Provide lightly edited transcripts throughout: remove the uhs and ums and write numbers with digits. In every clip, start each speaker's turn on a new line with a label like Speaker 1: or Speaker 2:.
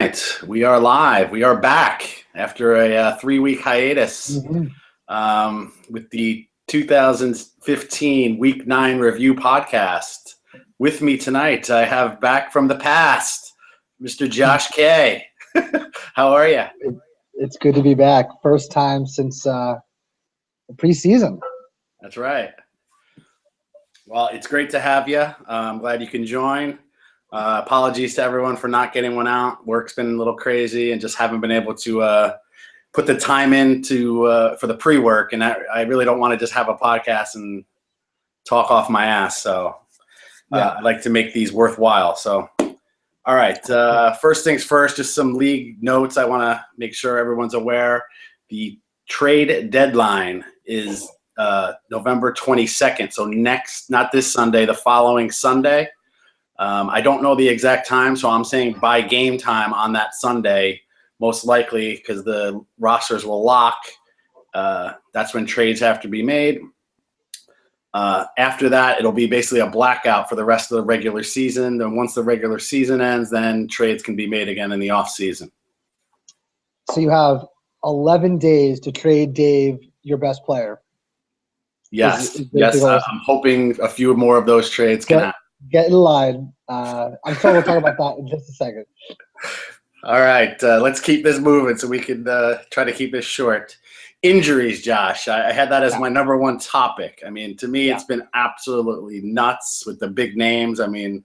Speaker 1: right, we are live. We are back after a 3-week hiatus with the 2015 Week 9 Review podcast. With me tonight, I have back from the past, Mr. Josh K. How are you?
Speaker 2: It's good to be back. First time since the preseason.
Speaker 1: That's right. Well, it's great to have you. I'm glad you can join. Apologies to everyone for not getting one out. Work's been a little crazy and just haven't been able to put the time in for the pre-work. And I really don't want to just have a podcast and talk off my ass. So I'd like to make these worthwhile. So, all right. First things first, just some league notes. I want to make sure everyone's aware. The trade deadline is November 22nd. So not this Sunday, the following Sunday. I don't know the exact time, so I'm saying by game time on that Sunday, most likely, because the rosters will lock. That's when trades have to be made. After that, it'll be basically a blackout for the rest of the regular season. Then once the regular season ends, then trades can be made again in the off season.
Speaker 2: So you have 11 days to trade Dave, your best player.
Speaker 1: Yes. I'm hoping a few more of those trades can happen.
Speaker 2: Get in line. I'm sure we'll talk about that in just a second.
Speaker 1: All right. Let's keep this moving so we can try to keep this short. Injuries, Josh. I had that as my number one topic. I mean, to me, it's been absolutely nuts with the big names. I mean,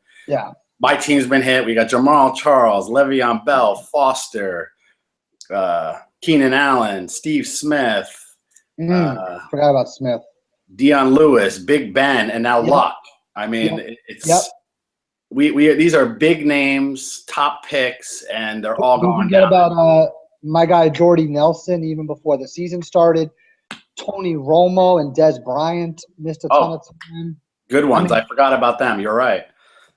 Speaker 1: my team's been hit. We got Jamal Charles, Le'Veon Bell, Foster, Keenan Allen, Steve Smith.
Speaker 2: Forgot about Smith.
Speaker 1: Dion Lewis, Big Ben, and now Luck. I mean, these are big names, top picks, and they're all going down. Don't
Speaker 2: forget about my guy Jordy Nelson, even before the season started. Tony Romo and Des Bryant missed a ton of time.
Speaker 1: Good ones. I forgot about them. You're right.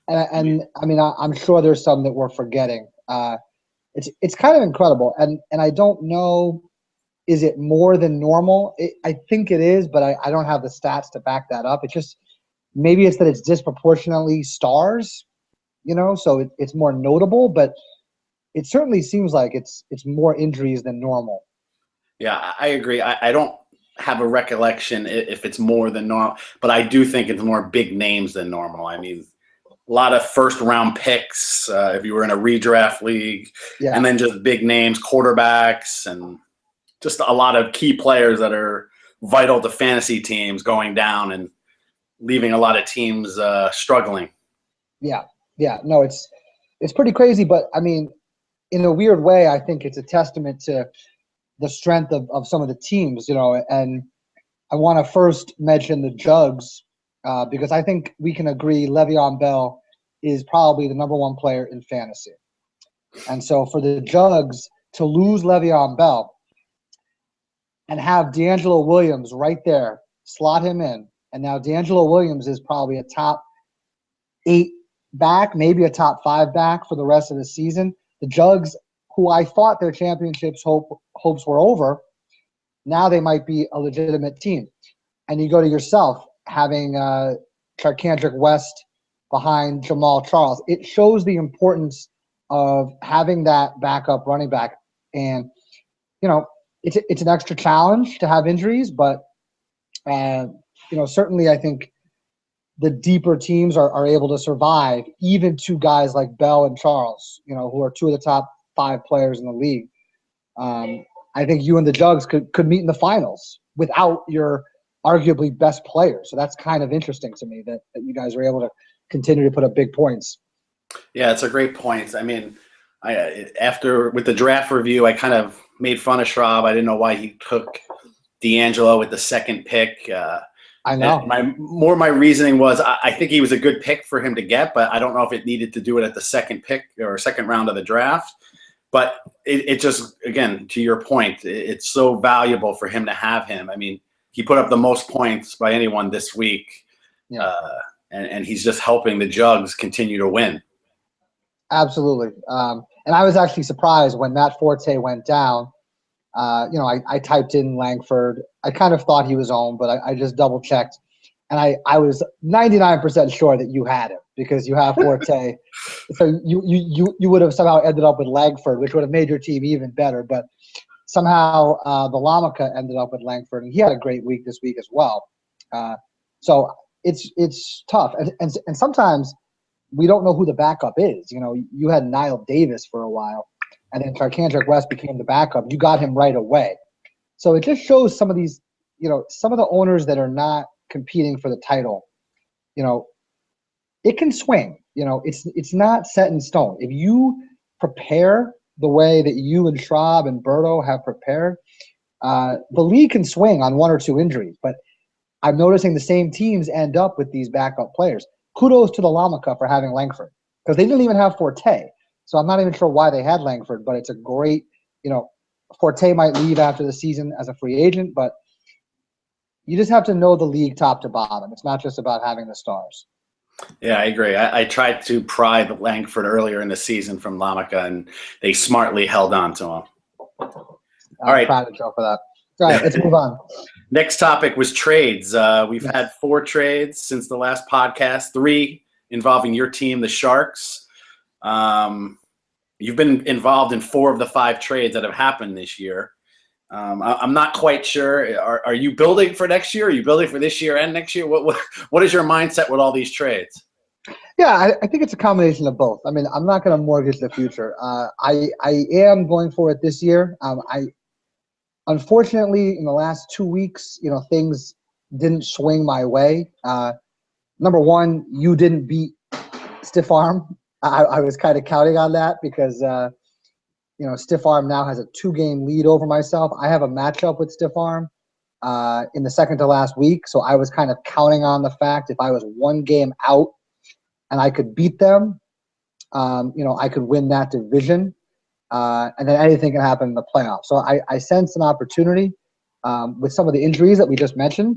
Speaker 2: And I mean, I'm sure there's some that we're forgetting. It's kind of incredible, and I don't know. Is it more than normal? I think it is, but I don't have the stats to back that up. It's just maybe it's that it's disproportionately stars, so it's more notable, but it certainly seems like it's more injuries than normal.
Speaker 1: Yeah, I agree. I don't have a recollection if it's more than normal, but I do think it's more big names than normal. I mean, a lot of first-round picks if you were in a redraft league, and then just big names, quarterbacks, and just a lot of key players that are vital to fantasy teams going down and leaving a lot of teams struggling.
Speaker 2: No, it's pretty crazy, but I mean, in a weird way, I think it's a testament to the strength of some of the teams, and I want to first mention the Jugs because I think we can agree Le'Veon Bell is probably the number one player in fantasy. And so for the Jugs to lose Le'Veon Bell and have D'Angelo Williams right there, slot him in, and now D'Angelo Williams is probably a top 8 back, maybe a top 5 back for the rest of the season. The Jugs, who I thought their championships hopes were over, now they might be a legitimate team. And you go to yourself, having Charkandrick West behind Jamal Charles. It shows the importance of having that backup running back. And, it's an extra challenge to have injuries, but, certainly I think the deeper teams are able to survive, even to guys like Bell and Charles, who are 2 of the top 5 players in the league. I think you and the Jugs could meet in the finals without your arguably best player. So that's kind of interesting to me that you guys are able to continue to put up big points.
Speaker 1: Yeah, it's a great point. I mean, with the draft review, I kind of made fun of Schraub. I didn't know why he took D'Angelo with the second pick.
Speaker 2: I know.
Speaker 1: My reasoning was I think he was a good pick for him to get, but I don't know if it needed to do it at the second pick or second round of the draft. But it just, again, to your point, it's so valuable for him to have him. I mean, he put up the most points by anyone this week, and he's just helping the Jugs continue to win.
Speaker 2: Absolutely. And I was actually surprised when Matt Forte went down. I typed in Langford. I kind of thought he was owned, but I just double-checked. And I was 99% sure that you had him because you have Forte. So you would have somehow ended up with Langford, which would have made your team even better. But somehow the Lamica ended up with Langford, and he had a great week this week as well. So it's tough, and sometimes we don't know who the backup is. You know, you had Niall Davis for a while, and then Charkandrick West became the backup. You got him right away. So it just shows some of these, you know, some of the owners that are not competing for the title, you know, it can swing. You know, it's not set in stone. If you prepare the way that you and Schwab and Berto have prepared, the league can swing on one or two injuries. But I'm noticing the same teams end up with these backup players. Kudos to the Lamica for having Langford because they didn't even have Forte. So I'm not even sure why they had Langford, but it's a great, you know, Forte might leave after the season as a free agent, but you just have to know the league top to bottom. It's not just about having the stars.
Speaker 1: Yeah, I agree. I tried to pry the Langford earlier in the season from Lamica, and they smartly held on to him.
Speaker 2: All right. Proud of Joe for that. All right, let's move on.
Speaker 1: Next topic was trades. We've had 4 trades since the last podcast, 3 involving your team, the Sharks. You've been involved in 4 of the 5 trades that have happened this year. I'm not quite sure. Are you building for next year? Are you building for this year and next year? What is your mindset with all these trades?
Speaker 2: Yeah, I think it's a combination of both. I mean, I'm not going to mortgage the future. I am going for it this year. Unfortunately, in the last 2 weeks, you know, things didn't swing my way. Number one, you didn't beat Stiff Arm. I was kind of counting on that because you know, Stiff Arm now has a 2-game lead over myself. I have a matchup with Stiff Arm in the second to last week, so I was kind of counting on the fact if I was 1 game out and I could beat them, you know, I could win that division, and then anything can happen in the playoffs. So I sensed an opportunity with some of the injuries that we just mentioned.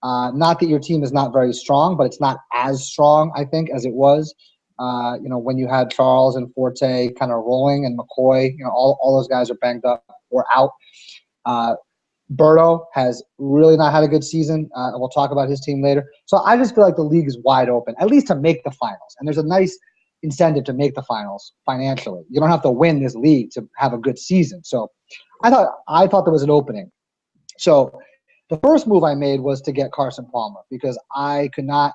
Speaker 2: Not that your team is not very strong, but it's not as strong, I think, as it was. You know, when you had Charles and Forte kind of rolling and McCoy, you know, all those guys are banged up or out. Berto has really not had a good season. And we'll talk about his team later. So I just feel like the league is wide open, at least to make the finals. And there's a nice incentive to make the finals financially. You don't have to win this league to have a good season. So I thought there was an opening. So the first move I made was to get Carson Palmer because I could not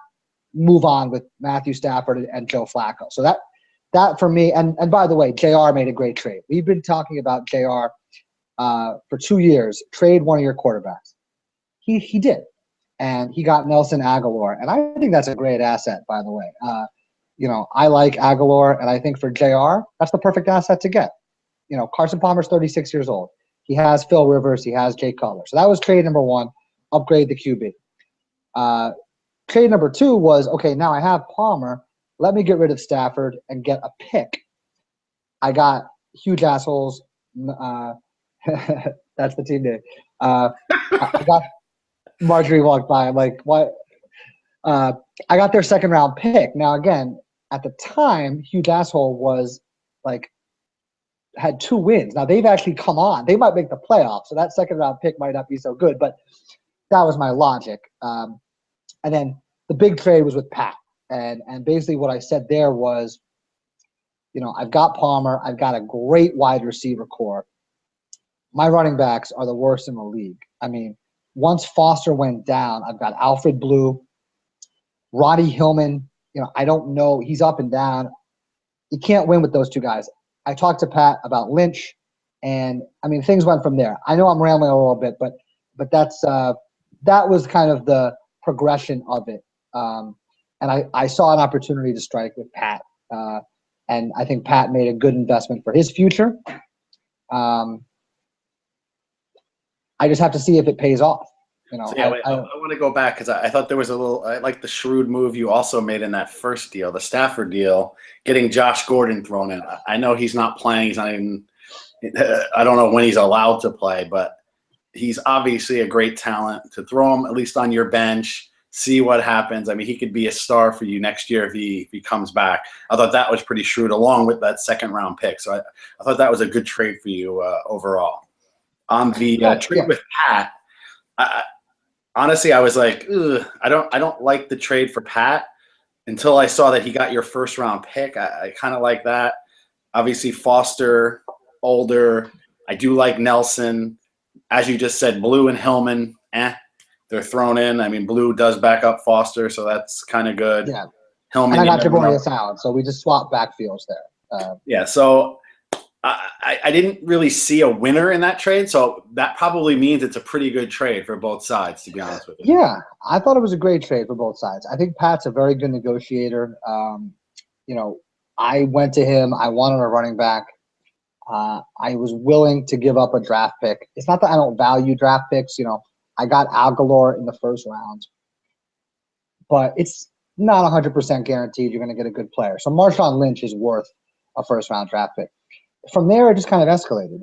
Speaker 2: move on with Matthew Stafford and Joe Flacco. So that for me, and by the way, JR made a great trade. We've been talking about JR for 2 years. Trade one of your quarterbacks. He did, and he got Nelson Aguilar, and I think that's a great asset. By the way, you know, I like Aguilar, and I think for JR, that's the perfect asset to get. You know, Carson Palmer's 36 years old. He has Phil Rivers. He has Jay Cutler. So that was trade number 1. Upgrade the QB. Trade number 2 was, okay, now I have Palmer. Let me get rid of Stafford and get a pick. I got huge assholes. That's the team name. I got Marjorie walked by. I'm like, what? I got their second round pick. Now, again, at the time, huge asshole was like, had 2 wins. Now they've actually come on. They might make the playoffs, so that second round pick might not be so good. But that was my logic. And then the big trade was with Pat. And basically what I said there was, you know, I've got Palmer. I've got a great wide receiver core. My running backs are the worst in the league. I mean, once Foster went down, I've got Alfred Blue, Roddy Hillman. You know, I don't know. He's up and down. You can't win with those 2 guys. I talked to Pat about Lynch, and, I mean, things went from there. I know I'm rambling a little bit, but that's that was kind of the progression of it. And I saw an opportunity to strike with Pat, and I think Pat made a good investment for his future. I just have to see if it pays off. You know,
Speaker 1: so yeah, I want to go back because I thought there was a little. I like the shrewd move you also made in that first deal, the Stafford deal, getting Josh Gordon thrown in. I know he's not playing. He's not even. I don't know when he's allowed to play, but he's obviously a great talent. To throw him at least on your bench, see what happens. I mean, he could be a star for you next year if he comes back. I thought that was pretty shrewd, along with that second round pick. So I thought that was a good trade for you overall. On the trade with Pat, honestly, I was like, ugh, I don't like the trade for Pat until I saw that he got your first round pick. I kind of like that. Obviously, Foster, older. I do like Nelson. As you just said, Blue and Hillman, they're thrown in. I mean, Blue does back up Foster, so that's kind of good.
Speaker 2: Yeah.
Speaker 1: Hillman,
Speaker 2: And I
Speaker 1: you
Speaker 2: got
Speaker 1: never know.
Speaker 2: Javorius Allen, so we just swapped backfields there.
Speaker 1: Yeah, so I didn't really see a winner in that trade, so that probably means it's a pretty good trade for both sides, to be honest with you.
Speaker 2: Yeah, I thought it was a great trade for both sides. I think Pat's a very good negotiator. You know, I went to him. I wanted a running back. I was willing to give up a draft pick. It's not that I don't value draft picks. You know, I got Aguilar in the first round, but it's not 100% guaranteed you're going to get a good player. So Marshawn Lynch is worth a first-round draft pick. From there, it just kind of escalated.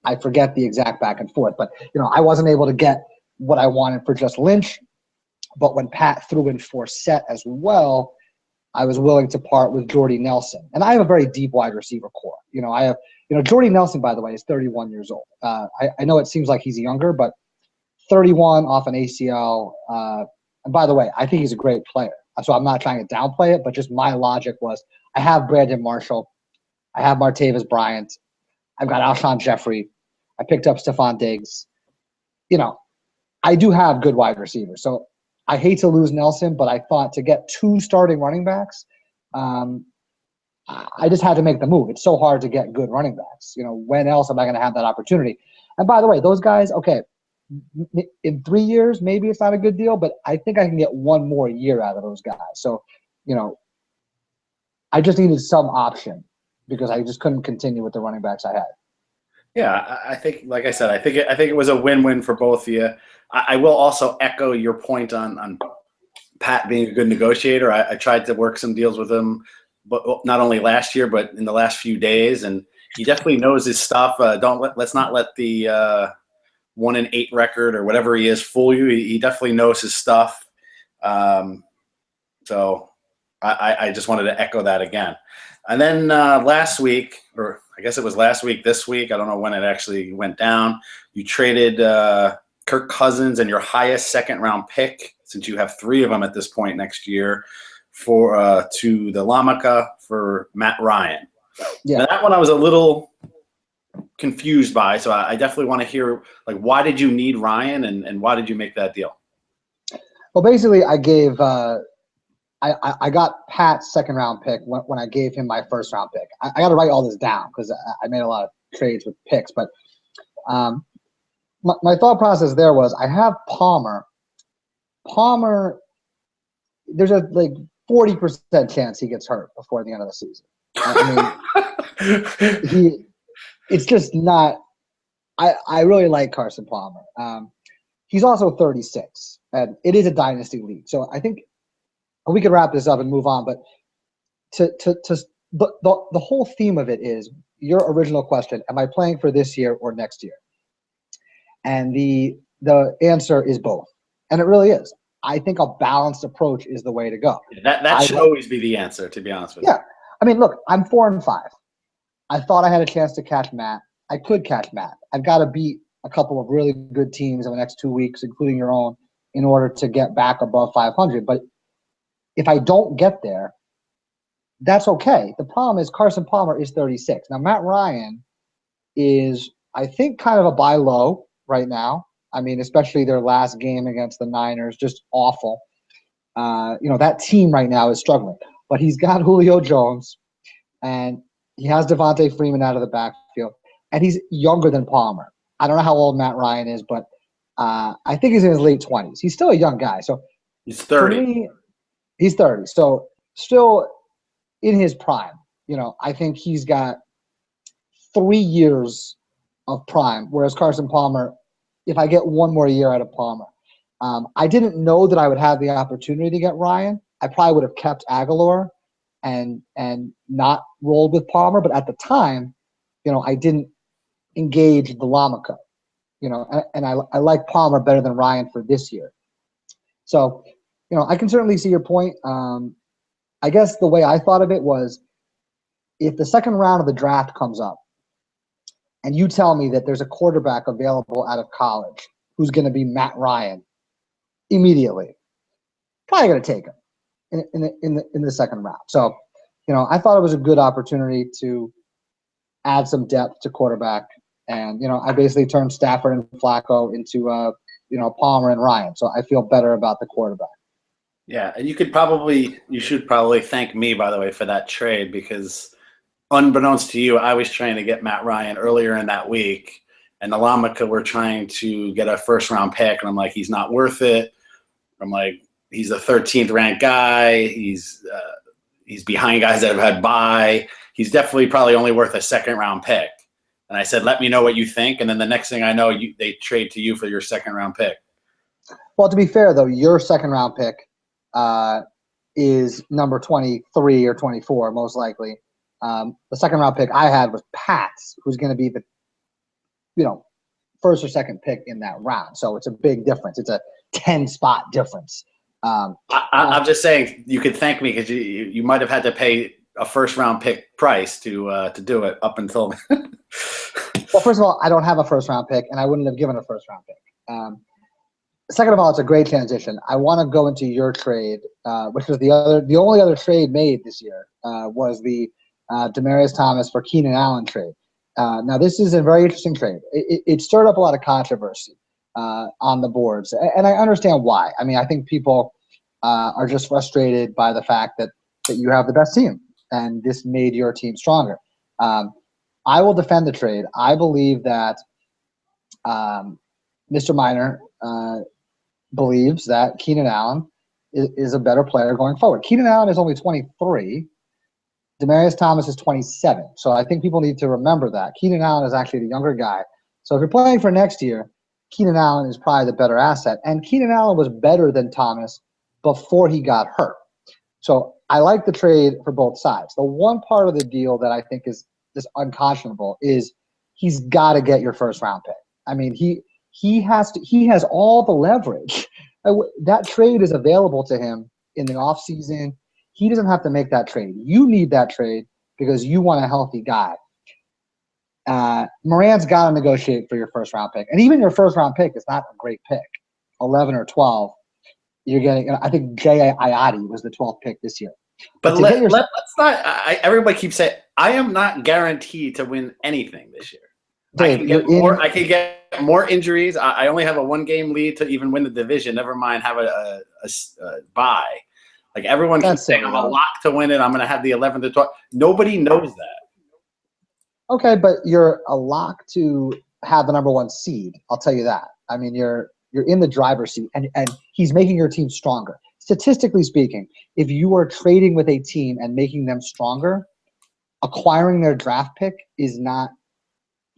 Speaker 2: I forget the exact back and forth, but I wasn't able to get what I wanted for just Lynch. But when Pat threw in Forsett as well, I was willing to part with Jordy Nelson. And I have a very deep wide receiver core. Jordy Nelson, by the way, is 31 years old. I know it seems like he's younger, but 31 off an ACL. And by the way, I think he's a great player. So I'm not trying to downplay it, but just my logic was I have Brandon Marshall. I have Martavis Bryant. I've got Alshon Jeffrey. I picked up Stephon Diggs. I do have good wide receivers. So I hate to lose Nelson, but I thought to get 2 starting running backs, I just had to make the move. It's so hard to get good running backs. When else am I going to have that opportunity? And by the way, those guys, okay, in 3 years, maybe it's not a good deal, but I think I can get 1 more year out of those guys. So, I just needed some option because I just couldn't continue with the running backs I had.
Speaker 1: Yeah, I think, like I said, I think it was a win-win for both of you. I will also echo your point on Pat being a good negotiator. I tried to work some deals with him, but not only last year, but in the last few days, and he definitely knows his stuff. Let's not let the 1-8 record or whatever he is fool you. He definitely knows his stuff. So I just wanted to echo that again. And then last week, or I guess it was last week, this week, I don't know when it actually went down, you traded Kirk Cousins and your highest second-round pick, since you have 3 of them at this point next year, to the Lamica for Matt Ryan. Yeah. Now, that one I was a little confused by, so I definitely want to hear, why did you need Ryan and why did you make that deal?
Speaker 2: Well, basically, I gave I got Pat's second-round pick when I gave him my first-round pick. I got to write all this down because I made a lot of trades with picks. But my thought process there was I have Palmer. Palmer, there's a 40% chance he gets hurt before the end of the season. I mean, it's just not – I really like Carson Palmer. He's also 36, and it is a dynasty league. So I think – we could wrap this up and move on, but the whole theme of it is your original question: am I playing for this year or next year? And the answer is both, and it really is. I think a balanced approach is the way to go.
Speaker 1: That should always be the answer, to be honest with you.
Speaker 2: Yeah, I mean, look, I'm 4-5. I thought I had a chance to catch Matt. I could catch Matt. I've got to beat a couple of really good teams in the next 2 weeks, including your own, in order to get back above 500. But if I don't get there, that's okay. The problem is Carson Palmer is 36. Now, Matt Ryan is, I think, kind of a buy low right now. I mean, especially their last game against the Niners, just awful. That team right now is struggling. But he's got Julio Jones, and he has Devontae Freeman out of the backfield, and he's younger than Palmer. I don't know how old Matt Ryan is, but I think he's in his late 20s. He's still a young guy. So
Speaker 1: he's 30.
Speaker 2: For me, he's 30, so still in his prime. I think he's got 3 years of prime, whereas Carson Palmer, if I get 1 more year out of Palmer, I didn't know that I would have the opportunity to get Ryan. I probably would have kept Aguilar and not rolled with Palmer, but at the time, I didn't engage the Lamica, and I like Palmer better than Ryan for this year. So, I can certainly see your point. I guess the way I thought of it was if the second round of the draft comes up and you tell me that there's a quarterback available out of college who's going to be Matt Ryan immediately, probably going to take him in the second round. So, I thought it was a good opportunity to add some depth to quarterback. And, I basically turned Stafford and Flacco into, Palmer and Ryan. So I feel better about the quarterback.
Speaker 1: Yeah, and you should probably thank me, by the way, for that trade, because unbeknownst to you, I was trying to get Matt Ryan earlier in that week, and the Lamaka were trying to get a first-round pick, and I'm like, he's not worth it. I'm like, he's a 13th ranked guy. He's behind guys that have had bye. He's definitely probably only worth a second-round pick. And I said, let me know what you think. And then the next thing I know, they trade to you for your second-round pick.
Speaker 2: Well, to be fair, though, your second-round pick is number 23 or 24, most likely. The second-round pick I had was Pat's, who's going to be the, first or second pick in that round. So it's a big difference. It's a 10-spot difference.
Speaker 1: I'm just saying you could thank me, because you might have had to pay a first-round pick price to do it up until.
Speaker 2: Well, first of all, I don't have a first-round pick, and I wouldn't have given a first-round pick. Second of all, it's a great transition. I want to go into your trade, which was the only other trade made this year, was the Demaryius Thomas for Keenan Allen trade. Now, this is a very interesting trade. It stirred up a lot of controversy on the boards, and I understand why. I mean, I think people are just frustrated by the fact that you have the best team, and this made your team stronger. I will defend the trade. I believe that Mr. Miner believes that Keenan Allen is a better player going forward. Keenan Allen is only 23. Demaryius Thomas is 27. So I think people need to remember that. Keenan Allen is actually the younger guy. So if you're playing for next year, Keenan Allen is probably the better asset. And Keenan Allen was better than Thomas before he got hurt. So I like the trade for both sides. The one part of the deal that I think is just unconscionable is he's got to get your first-round pick. I mean, he has all the leverage. That trade is available to him in the offseason. He doesn't have to make that trade. You need that trade because you want a healthy guy. Moran's got to negotiate for your first-round pick. And even your first-round pick is not a great pick, 11 or 12. You're getting – I think Jay Ayati was the 12th pick this year.
Speaker 1: But let's not – everybody keeps saying – I am not guaranteed to win anything this year.
Speaker 2: Dave,
Speaker 1: I can get more injuries. I only have a one-game lead to even win the division, never mind have a bye. Like, everyone keeps saying I'm a lock to win it. I'm going to have the 11th to 12th. Nobody knows that.
Speaker 2: Okay, but you're a lock to have the number one seed. I'll tell you that. I mean, you're in the driver's seat, and he's making your team stronger. Statistically speaking, if you are trading with a team and making them stronger, acquiring their draft pick is not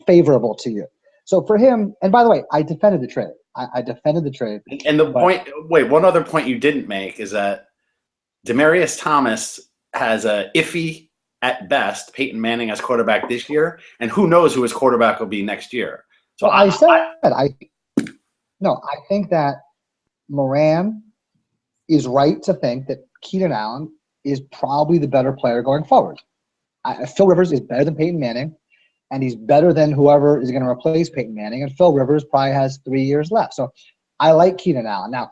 Speaker 2: favorable to you. So for him, and by the way, I defended the trade. I defended the trade.
Speaker 1: And one other point you didn't make is that Demaryius Thomas has a iffy at best Peyton Manning as quarterback this year, and who knows who his quarterback will be next year. So
Speaker 2: I think that Moran is right to think that Keenan Allen is probably the better player going forward. Phil Rivers is better than Peyton Manning, and he's better than whoever is going to replace Peyton Manning, and Phil Rivers probably has 3 years left. So I like Keenan Allen. Now,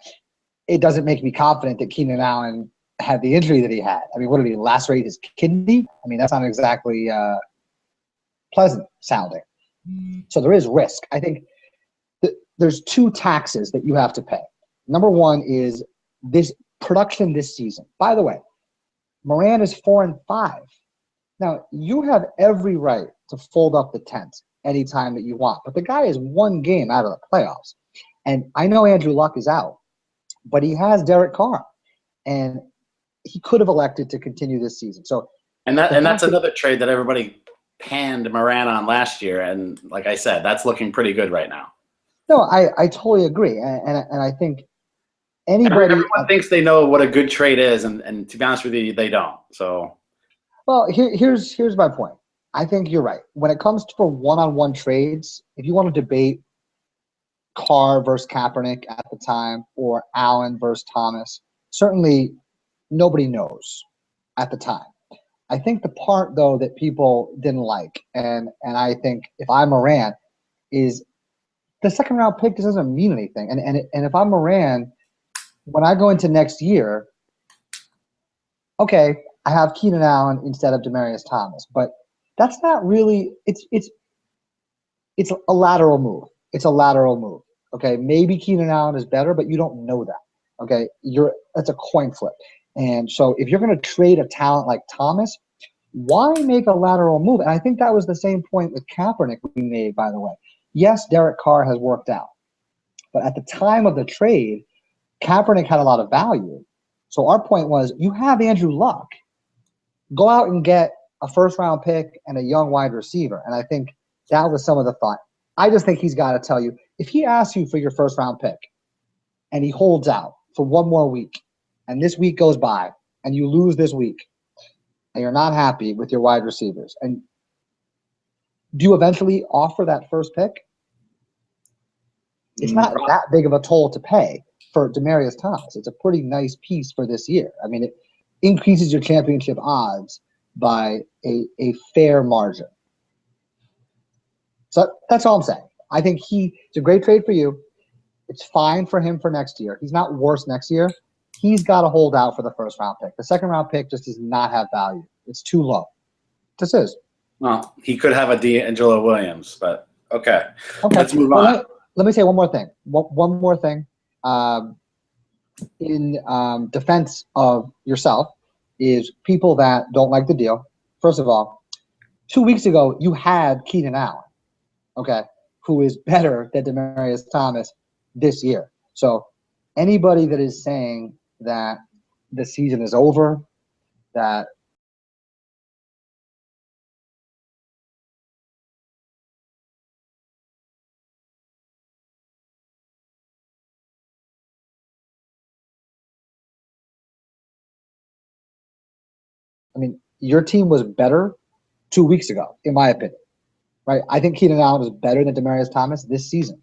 Speaker 2: it doesn't make me confident that Keenan Allen had the injury that he had. I mean, what did he lacerate his kidney? I mean, that's not exactly pleasant sounding. So there is risk. I think there's two taxes that you have to pay. Number one is this production this season. By the way, Moran is 4-5. Now, you have every right to fold up the tent anytime that you want, but the guy is one game out of the playoffs. And I know Andrew Luck is out, but he has Derek Carr, and he could have elected to continue this season. So,
Speaker 1: that's another trade that everybody panned Moran on last year, and like I said, that's looking pretty good right now.
Speaker 2: No, I totally agree, and I think anybody
Speaker 1: everyone thinks they know what a good trade is, and to be honest with you, they don't. So,
Speaker 2: well, here's my point. I think you're right. When it comes to one-on-one trades, if you want to debate Carr versus Kaepernick at the time or Allen versus Thomas, certainly nobody knows at the time. I think the part though that people didn't like, and I think if I'm Moran, is the second round pick just doesn't mean anything. And if I'm Moran, when I go into next year, okay, I have Keenan Allen instead of Demaryius Thomas, but that's not really. It's a lateral move. It's a lateral move. Okay, maybe Keenan Allen is better, but you don't know that. Okay, that's a coin flip. And so if you're going to trade a talent like Thomas, why make a lateral move? And I think that was the same point with Kaepernick we made, by the way. Yes, Derek Carr has worked out, but at the time of the trade, Kaepernick had a lot of value. So our point was, you have Andrew Luck. Go out and get a first-round pick and a young wide receiver. And I think that was some of the thought. I just think he's got to tell you, if he asks you for your first-round pick and he holds out for one more week, and this week goes by, and you lose this week, and you're not happy with your wide receivers, and do you eventually offer that first pick? It's not that big of a toll to pay for Demaryius Thomas. It's a pretty nice piece for this year. I mean, it increases your championship odds by a fair margin. So that's all I'm saying. I think it's a great trade for you. It's fine for him for next year. He's not worse next year. He's got to hold out for the first round pick. The second round pick just does not have value. It's too low. This is.
Speaker 1: Well, he could have a D'Angelo Williams, but okay. Let's move on.
Speaker 2: Let me say one more thing. One more thing. In defense of yourself is people that don't like the deal. First of all, 2 weeks ago, you had Keenan Allen, okay, who is better than Demaryius Thomas this year. So anybody that is saying that the season is over, that I mean, your team was better 2 weeks ago, in my opinion. Right? I think Keenan Allen is better than Demaryius Thomas this season.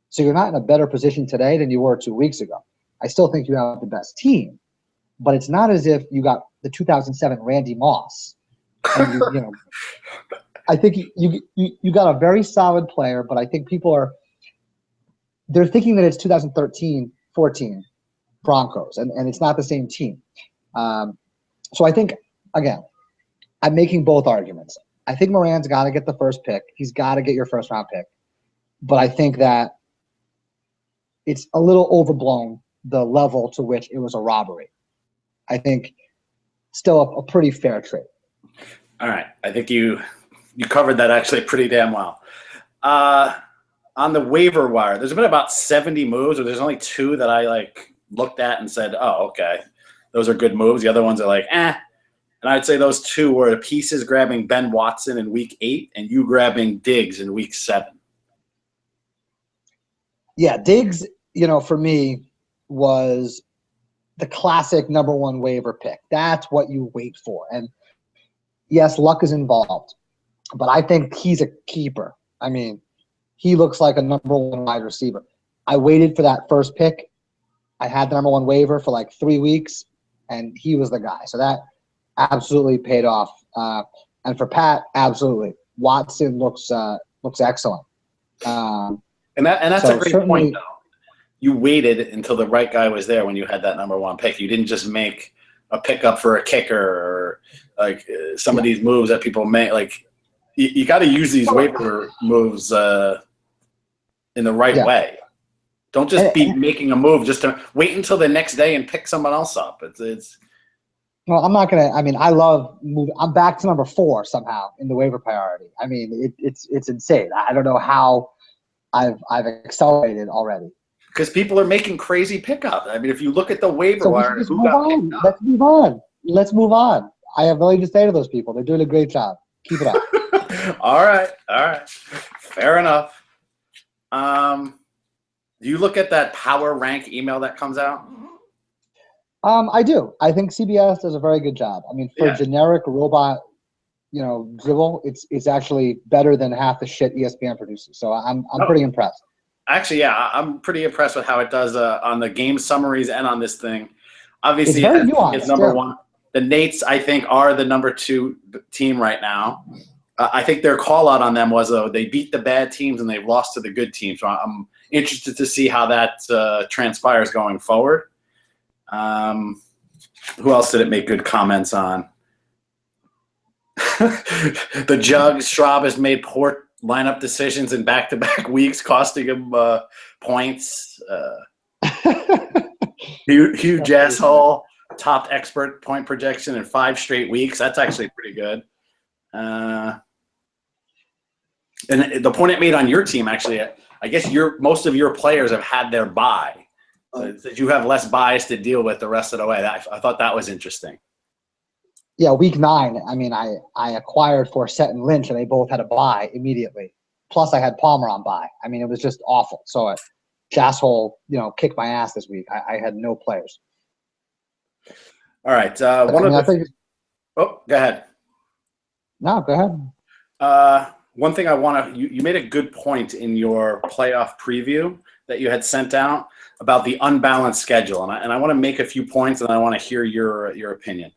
Speaker 2: So you're not in a better position today than you were 2 weeks ago. I still think you have the best team, but it's not as if you got the 2007 Randy Moss. And you know, I think you got a very solid player, but I think people they're thinking that it's 2013-14 Broncos, and it's not the same team. So I think, again, I'm making both arguments. I think Moran's got to get the first pick. He's got to get your first-round pick. But I think that it's a little overblown, the level to which it was a robbery. I think still a pretty fair trade.
Speaker 1: All right. I think you covered that actually pretty damn well. On the waiver wire, there's been about 70 moves, or there's only 2 that I looked at and said, oh, okay, those are good moves. The other ones are like, eh. And I'd say those 2 were the pieces grabbing Ben Watson in week 8 and you grabbing Diggs in week 7.
Speaker 2: Yeah, Diggs, for me, was the classic number 1 waiver pick. That's what you wait for. And yes, luck is involved, but I think he's a keeper. I mean, he looks like a number 1 wide receiver. I waited for that first pick. I had the number 1 waiver for 3 weeks, and he was the guy. So that absolutely paid off. And for Pat, absolutely. Watson looks excellent.
Speaker 1: And that's a great point, though. You waited until the right guy was there when you had that number 1 pick. You didn't just make a pickup for a kicker or some of these moves that people make. You got to use these waiver moves in the right way. Don't just be making a move just to wait until the next day and pick someone else up. It's.
Speaker 2: Well, I'm not gonna. I mean, I love moving. I'm back to number 4 somehow in the waiver priority. I mean, it's insane. I don't know how I've accelerated already.
Speaker 1: Because people are making crazy pickups. I mean, if you look at the waiver wire,
Speaker 2: Let's move on. Let's move on. I have nothing to say to those people. They're doing a great job. Keep it up.
Speaker 1: All right. Fair enough. Do you look at that power rank email that comes out?
Speaker 2: I do. I think CBS does a very good job. I mean, for generic robot, dribble, it's actually better than half the shit ESPN produces. So I'm pretty impressed.
Speaker 1: Actually, yeah, I'm pretty impressed with how it does on the game summaries and on this thing. Obviously,
Speaker 2: it's very nuanced,
Speaker 1: it's number 1. the Nates, I think, are the number 2 team right now. I think their call out on them was they beat the bad teams and they've lost to the good teams. So I'm interested to see how that transpires going forward. Who else did it make good comments on? The Jugs, Schwab has made poor lineup decisions in back-to-back weeks, costing him points. Huge asshole topped expert point projection in 5 straight weeks. That's actually pretty good. And the point it made on your team, actually, I guess most of your players have had their bye. So you have less bias to deal with the rest of the way. I thought that was interesting.
Speaker 2: Yeah, week 9. I mean, I acquired Forsett and Lynch, and they both had a bye immediately. Plus, I had Palmer on bye. I mean, it was just awful. So, Jasshole, kicked my ass this week. I had no players.
Speaker 1: All right.
Speaker 2: Oh,
Speaker 1: go ahead.
Speaker 2: No, go ahead.
Speaker 1: One thing I want to you made a good point in your playoff preview that you had sent out about the unbalanced schedule, and I want to make a few points, and I want to hear your opinion.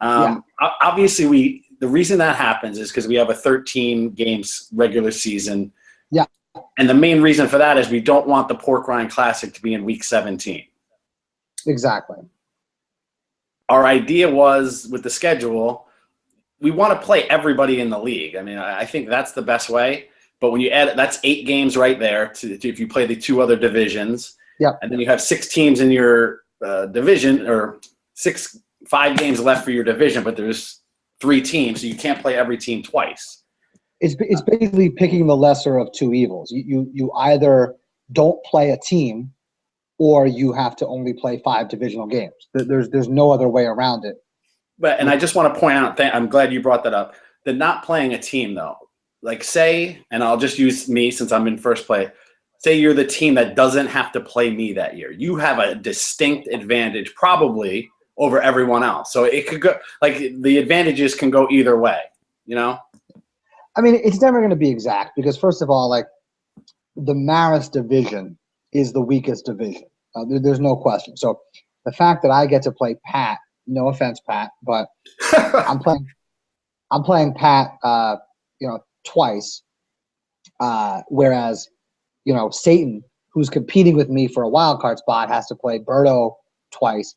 Speaker 1: Obviously, the reason that happens is because we have a 13 games regular season.
Speaker 2: Yeah.
Speaker 1: And the main reason for that is we don't want the Pork Rind Classic to be in week 17.
Speaker 2: Exactly.
Speaker 1: Our idea was with the schedule, we want to play everybody in the league. I mean, I think that's the best way. But when you add, that's 8 games right there if you play the 2 other divisions.
Speaker 2: Yeah.
Speaker 1: And then you have 6 teams in your division, or 5 games left for your division, but there's 3 teams, so you can't play every team twice.
Speaker 2: It's basically picking the lesser of 2 evils. You either don't play a team, or you have to only play 5 divisional games. There's no other way around it.
Speaker 1: And I just want to point out, I'm glad you brought that up, that not playing a team, though. Like, say, and I'll just use me since I'm in first place, say you're the team that doesn't have to play me that year. You have a distinct advantage probably over everyone else. So it could go, like, the advantages can go either way, I
Speaker 2: mean, it's never going to be exact because, first of all, like, the Marist division is the weakest division. There's no question. So the fact that I get to play Pat, no offense, Pat, but I'm playing Pat, twice, whereas, Satan, who's competing with me for a wild card spot, has to play Berto twice.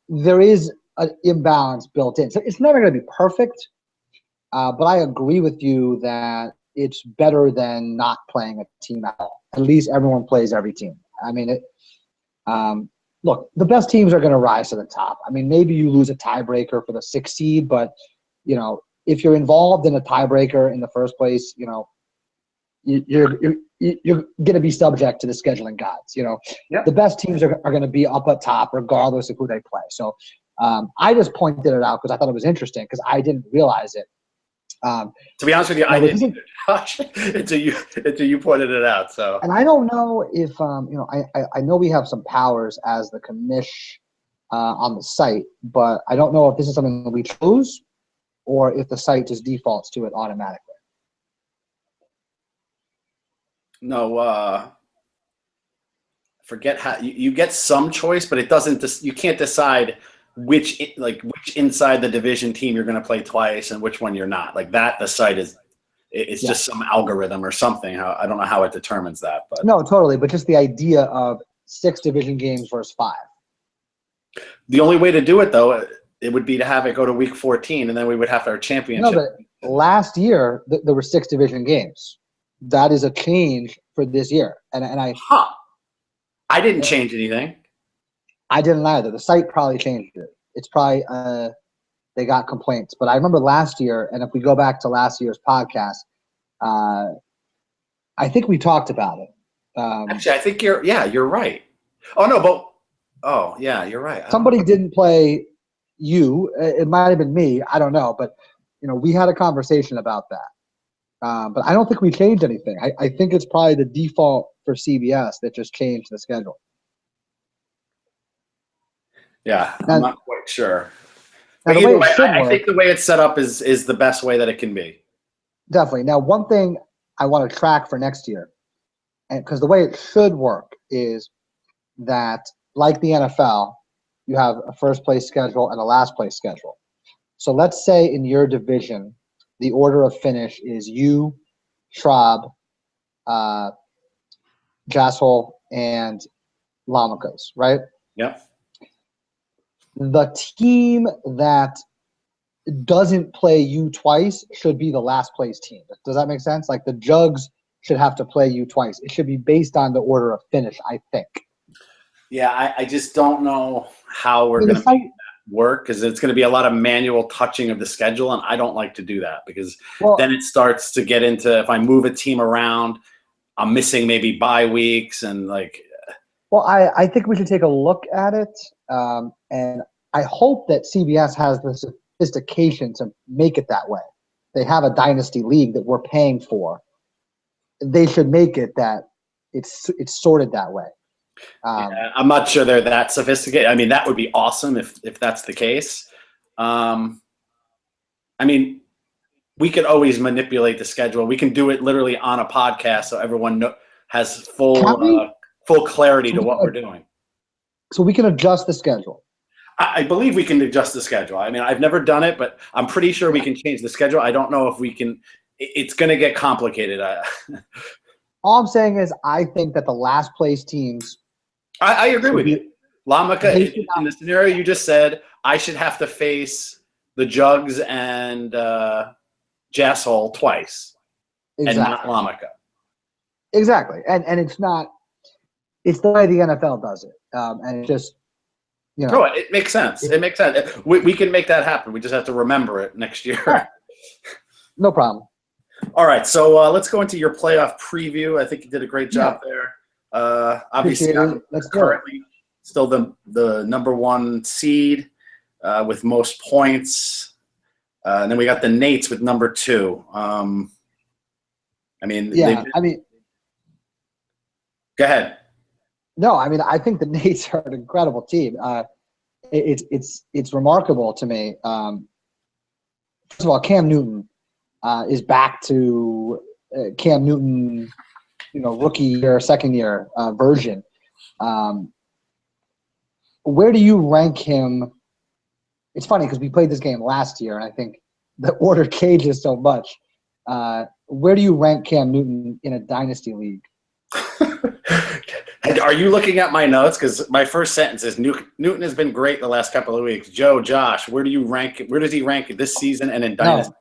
Speaker 2: There is an imbalance built in. So it's never going to be perfect, but I agree with you that it's better than not playing a team at all. At least everyone plays every team. I mean, look, the best teams are going to rise to the top. I mean, maybe you lose a tiebreaker for the 6th seed, but, if you're involved in a tiebreaker in the first place, you're going to be subject to the scheduling gods.
Speaker 1: Yep.
Speaker 2: The best teams are going to be up at top regardless of who they play. So I just pointed it out because I thought it was interesting because I didn't realize it.
Speaker 1: To be honest with you, I didn't until you pointed it out. So,
Speaker 2: and I don't know if I know we have some powers as the commish on the site, but I don't know if this is something that we choose or if the site just defaults to it automatically.
Speaker 1: No, forget how you get some choice, but it doesn't. You can't decide which inside the division team you're going to play twice and which one you're not. Like that, the site it's just some algorithm or something. I don't know how it determines that, but
Speaker 2: no, totally. But just the idea of 6 division games versus 5.
Speaker 1: The only way to do it, though, it would be to have it go to week 14, and then we would have our championship.
Speaker 2: No, but last year there were 6 division games. That is a change for this year, and
Speaker 1: I didn't change anything.
Speaker 2: I didn't either. The site probably changed it. It's probably they got complaints, but I remember last year, and if we go back to last year's podcast, I think we talked about it.
Speaker 1: Actually, I think you're right. You're right.
Speaker 2: Somebody didn't play you. It might have been me. I don't know, but we had a conversation about that. But I don't think we changed anything. I think it's probably the default for CBS that just changed the schedule.
Speaker 1: Yeah, I'm not quite sure.
Speaker 2: But
Speaker 1: either way, I think the way it's set up is the best way that it can be.
Speaker 2: Definitely. Now, one thing I want to track for next year, and because the way it should work is that, like the NFL, you have a first place schedule and a last place schedule. So let's say in your division, the order of finish is you, Schwab, Jassel, and Lamicos, right?
Speaker 1: Yep.
Speaker 2: The team that doesn't play you twice should be the last place team. Does that make sense? Like the Jugs should have to play you twice. It should be based on the order of finish, I think.
Speaker 1: Yeah, I just don't know how we're going to make that work, because it's going to be a lot of manual touching of the schedule, and I don't like to do that, because then it starts to get into, if I move a team around, I'm missing maybe bye weeks and like.
Speaker 2: Well, I think we should take a look at it, and I hope that CBS has the sophistication to make it that way. They have a dynasty league that we're paying for. They should make it that it's sorted that way.
Speaker 1: Yeah, I'm not sure they're that sophisticated. I mean, that would be awesome if that's the case. I mean, we could always manipulate the schedule. We can do it literally on a podcast so everyone has full clarity to what we're doing.
Speaker 2: So we can adjust the schedule.
Speaker 1: I believe we can adjust the schedule. I mean, I've never done it, but I'm pretty sure we can change the schedule. I don't know if we can. It's going to get complicated.
Speaker 2: All I'm saying is I think that the last place teams.
Speaker 1: I agree with you. Lamica, in the scenario you just said, I should have to face the Jugs and Jassel twice, and not Lamica.
Speaker 2: Exactly, and it's not. It's the way the NFL does it, and it just,
Speaker 1: No, it makes sense. It makes sense. We can make that happen. We just have to remember it next year.
Speaker 2: Right. No problem.
Speaker 1: All right, so let's go into your playoff preview. I think you did a great job there. Obviously, I'm currently still the number one seed with most points. And then we got the Nates with number 2. I mean, go ahead.
Speaker 2: No, I mean, I think the Nates are an incredible team. It's remarkable to me. First of all, Cam Newton is back to Cam Newton, rookie year, second year version. Where do you rank him? It's funny because we played this game last year, and I think the order cages so much. Where do you rank Cam Newton in a dynasty league?
Speaker 1: Are you looking at my notes? Because my first sentence is Newton has been great the last couple of weeks. Josh, where do you rank? Where does he rank this season and in dynasty?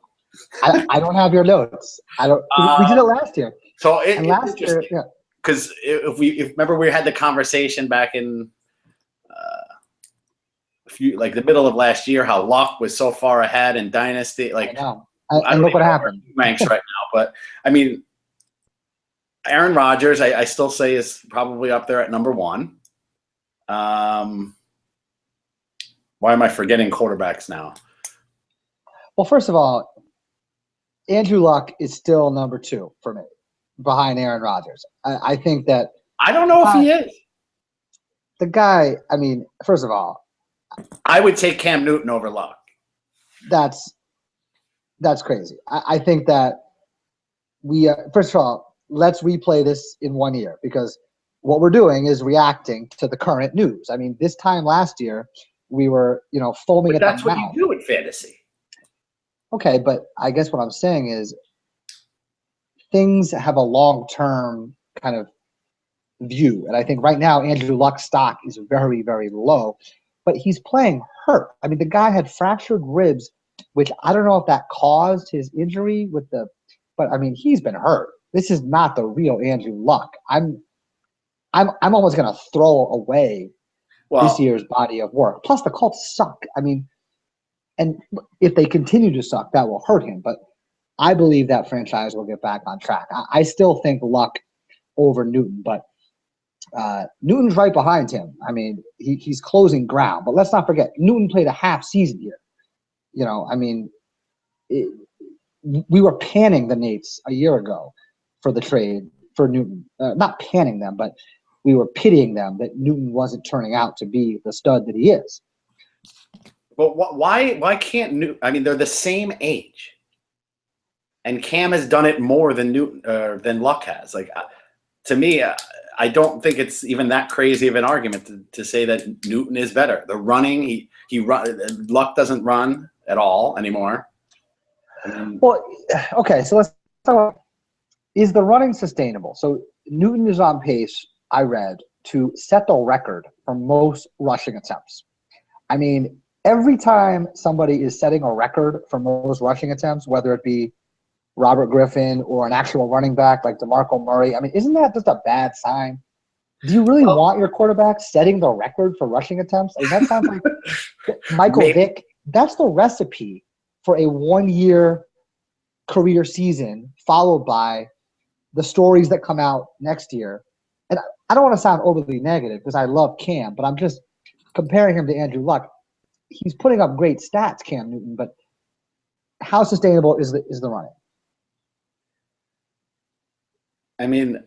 Speaker 2: No, I don't have your notes. I don't. We did it last year.
Speaker 1: So
Speaker 2: last year, yeah.
Speaker 1: Because if remember, we had the conversation back in the middle of last year, how Luck was so far ahead in dynasty. Like,
Speaker 2: I know. And look what happened.
Speaker 1: Ranks right now, but I mean, Aaron Rodgers, I still say is probably up there at number 1. Why am I forgetting quarterbacks now?
Speaker 2: Well, first of all, Andrew Luck is still number 2 for me, behind Aaron Rodgers. I think that –
Speaker 1: I don't know if he is.
Speaker 2: The guy – I mean, first of all –
Speaker 1: I would take Cam Newton over Luck.
Speaker 2: That's crazy. I think that we first of all, let's replay this in 1 year, because what we're doing is reacting to the current news. I mean, this time last year, we were, foaming at the mouth.
Speaker 1: That's what you do in fantasy.
Speaker 2: Okay, but I guess what I'm saying is things have a long-term kind of view. And I think right now Andrew Luck's stock is very, very low, but he's playing hurt. I mean, the guy had fractured ribs, which I don't know if that caused his injury but I mean, he's been hurt. This is not the real Andrew Luck. I'm almost going to throw away this year's body of work. Plus, the Colts suck. I mean, and if they continue to suck, that will hurt him. But I believe that franchise will get back on track. I still think Luck over Newton, but Newton's right behind him. I mean, he's closing ground. But let's not forget, Newton played a half season here. I mean, we were panning the Nates a year ago for the trade for Newton. Not panning them, but we were pitying them that Newton wasn't turning out to be the stud that he is.
Speaker 1: But why can't Newton? I mean, they're the same age, and Cam has done it more than Newton than Luck has. Like, to me, I don't think it's even that crazy of an argument to say that Newton is better. The running, Luck doesn't run at all anymore.
Speaker 2: Well, okay, so let's talk about, is the running sustainable? So Newton is on pace, I read, to set the record for most rushing attempts. I mean, every time somebody is setting a record for most rushing attempts, whether it be Robert Griffin or an actual running back like DeMarco Murray, I mean, isn't that just a bad sign? Do you really want your quarterback setting the record for rushing attempts? I mean, that sounds like Michael Vick. That's the recipe for a one-year career season followed by the stories that come out next year. And I don't want to sound overly negative because I love Cam, but I'm just comparing him to Andrew Luck. He's putting up great stats, Cam Newton, but how sustainable is the running?
Speaker 1: I mean,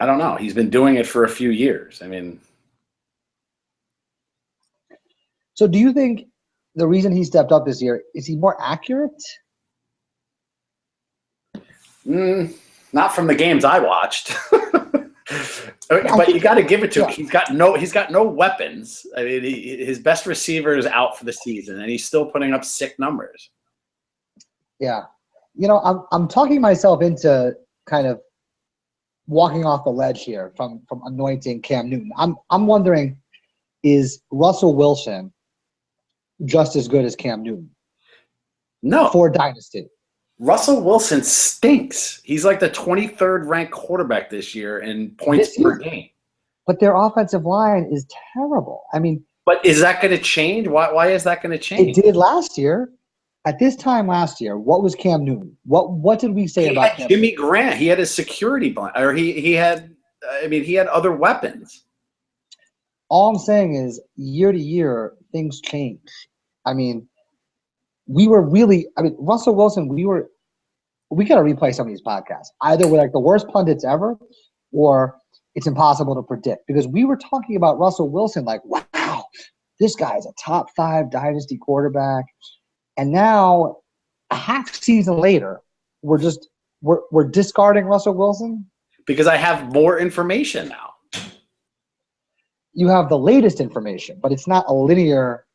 Speaker 1: I don't know. He's been doing it for a few years. I mean,
Speaker 2: so do you think the reason he stepped up this year is he more accurate?
Speaker 1: Not from the games I watched. But you got to give it to him. He's got no weapons. I mean, his best receiver is out for the season, and he's still putting up sick numbers.
Speaker 2: Yeah, I'm talking myself into kind of walking off the ledge here from anointing Cam Newton. I'm wondering, is Russell Wilson just as good as Cam Newton?
Speaker 1: No,
Speaker 2: for Dynasty.
Speaker 1: Russell Wilson stinks. He's like the 23rd ranked quarterback this year in points per game.
Speaker 2: But their offensive line is terrible. I mean,
Speaker 1: but is that going to change? Why is that going to change?
Speaker 2: It did last year. At this time last year, what was Cam Newton? What did we say about Cam
Speaker 1: Jimmy
Speaker 2: Newton?
Speaker 1: Grant? He had his security blanket, or he had. I mean, he had other weapons.
Speaker 2: All I'm saying is, year to year, things change. I mean, Russell Wilson, we got to replay some of these podcasts. Either we're like the worst pundits ever, or it's impossible to predict. Because we were talking about Russell Wilson like, wow, this guy's a top 5 dynasty quarterback. And now, a half season later, we're discarding Russell Wilson?
Speaker 1: Because I have more information now.
Speaker 2: You have the latest information, but it's not a linear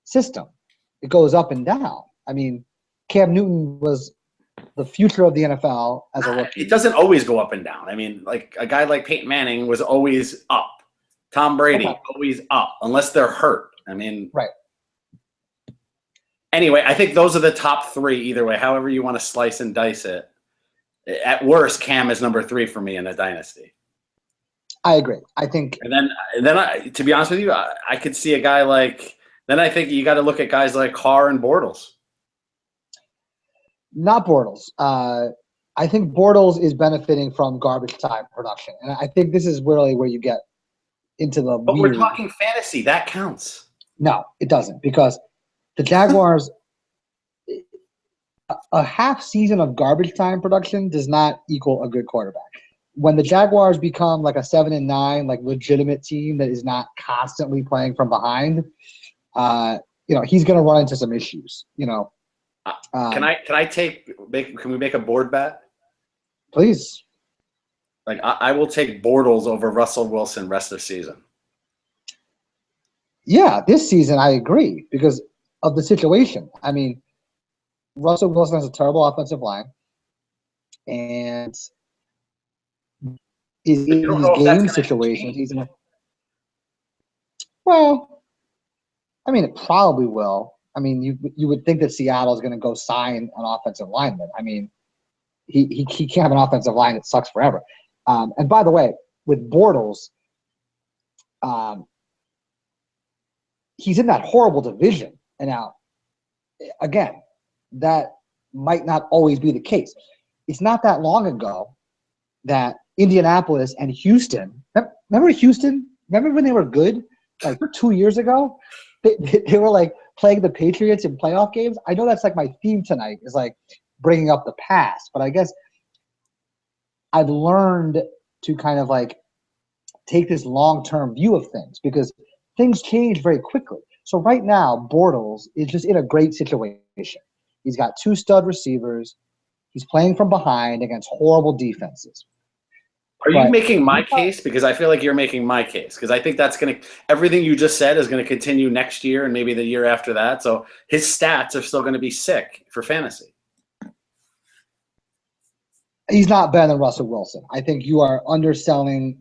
Speaker 2: system. It goes up and down. I mean, Cam Newton was the future of the NFL as a rookie.
Speaker 1: It doesn't always go up and down. I mean, like a guy like Peyton Manning was always up. Tom Brady, always up, unless they're hurt. I mean,
Speaker 2: right.
Speaker 1: Anyway, I think those are the top 3 either way, however you want to slice and dice it. At worst, Cam is number 3 for me in a dynasty.
Speaker 2: I agree. I think.
Speaker 1: And then to be honest with you, I could see a guy like. Then I think you got to look at guys like Carr and Bortles.
Speaker 2: Not Bortles. I think Bortles is benefiting from garbage time production, and I think this is really where you get into the.
Speaker 1: But we're talking fantasy. That counts.
Speaker 2: No, it doesn't, because the Jaguars. A half season of garbage time production does not equal a good quarterback. When the Jaguars become like a 7-9, like legitimate team that is not constantly playing from behind, he's going to run into some issues. Can we make a board bet? Please.
Speaker 1: Like I will take Bortles over Russell Wilson rest of the season.
Speaker 2: Yeah, this season I agree because of the situation. I mean, Russell Wilson has a terrible offensive line, and in his game situations, he's in a. Well, I mean, it probably will. I mean, you would think that Seattle is going to go sign an offensive lineman. I mean, he can't have an offensive line that sucks forever. And by the way, with Bortles, he's in that horrible division. And now, again, that might not always be the case. It's not that long ago that Indianapolis and Houston, remember Houston? Remember when they were good, like 2 years ago? They were like playing the Patriots in playoff games. I know that's like my theme tonight is like bringing up the past, but I guess I've learned to kind of like take this long-term view of things because things change very quickly. So right now, Bortles is just in a great situation. He's got 2 stud receivers. He's playing from behind against horrible defenses.
Speaker 1: Are you
Speaker 2: But
Speaker 1: making my case? Because I feel like you're making my case. Because I think that's going to everything you just said is going to continue next year and maybe the year after that. So his stats are still going to be sick for fantasy.
Speaker 2: he's not better than Russell Wilson. I think you are underselling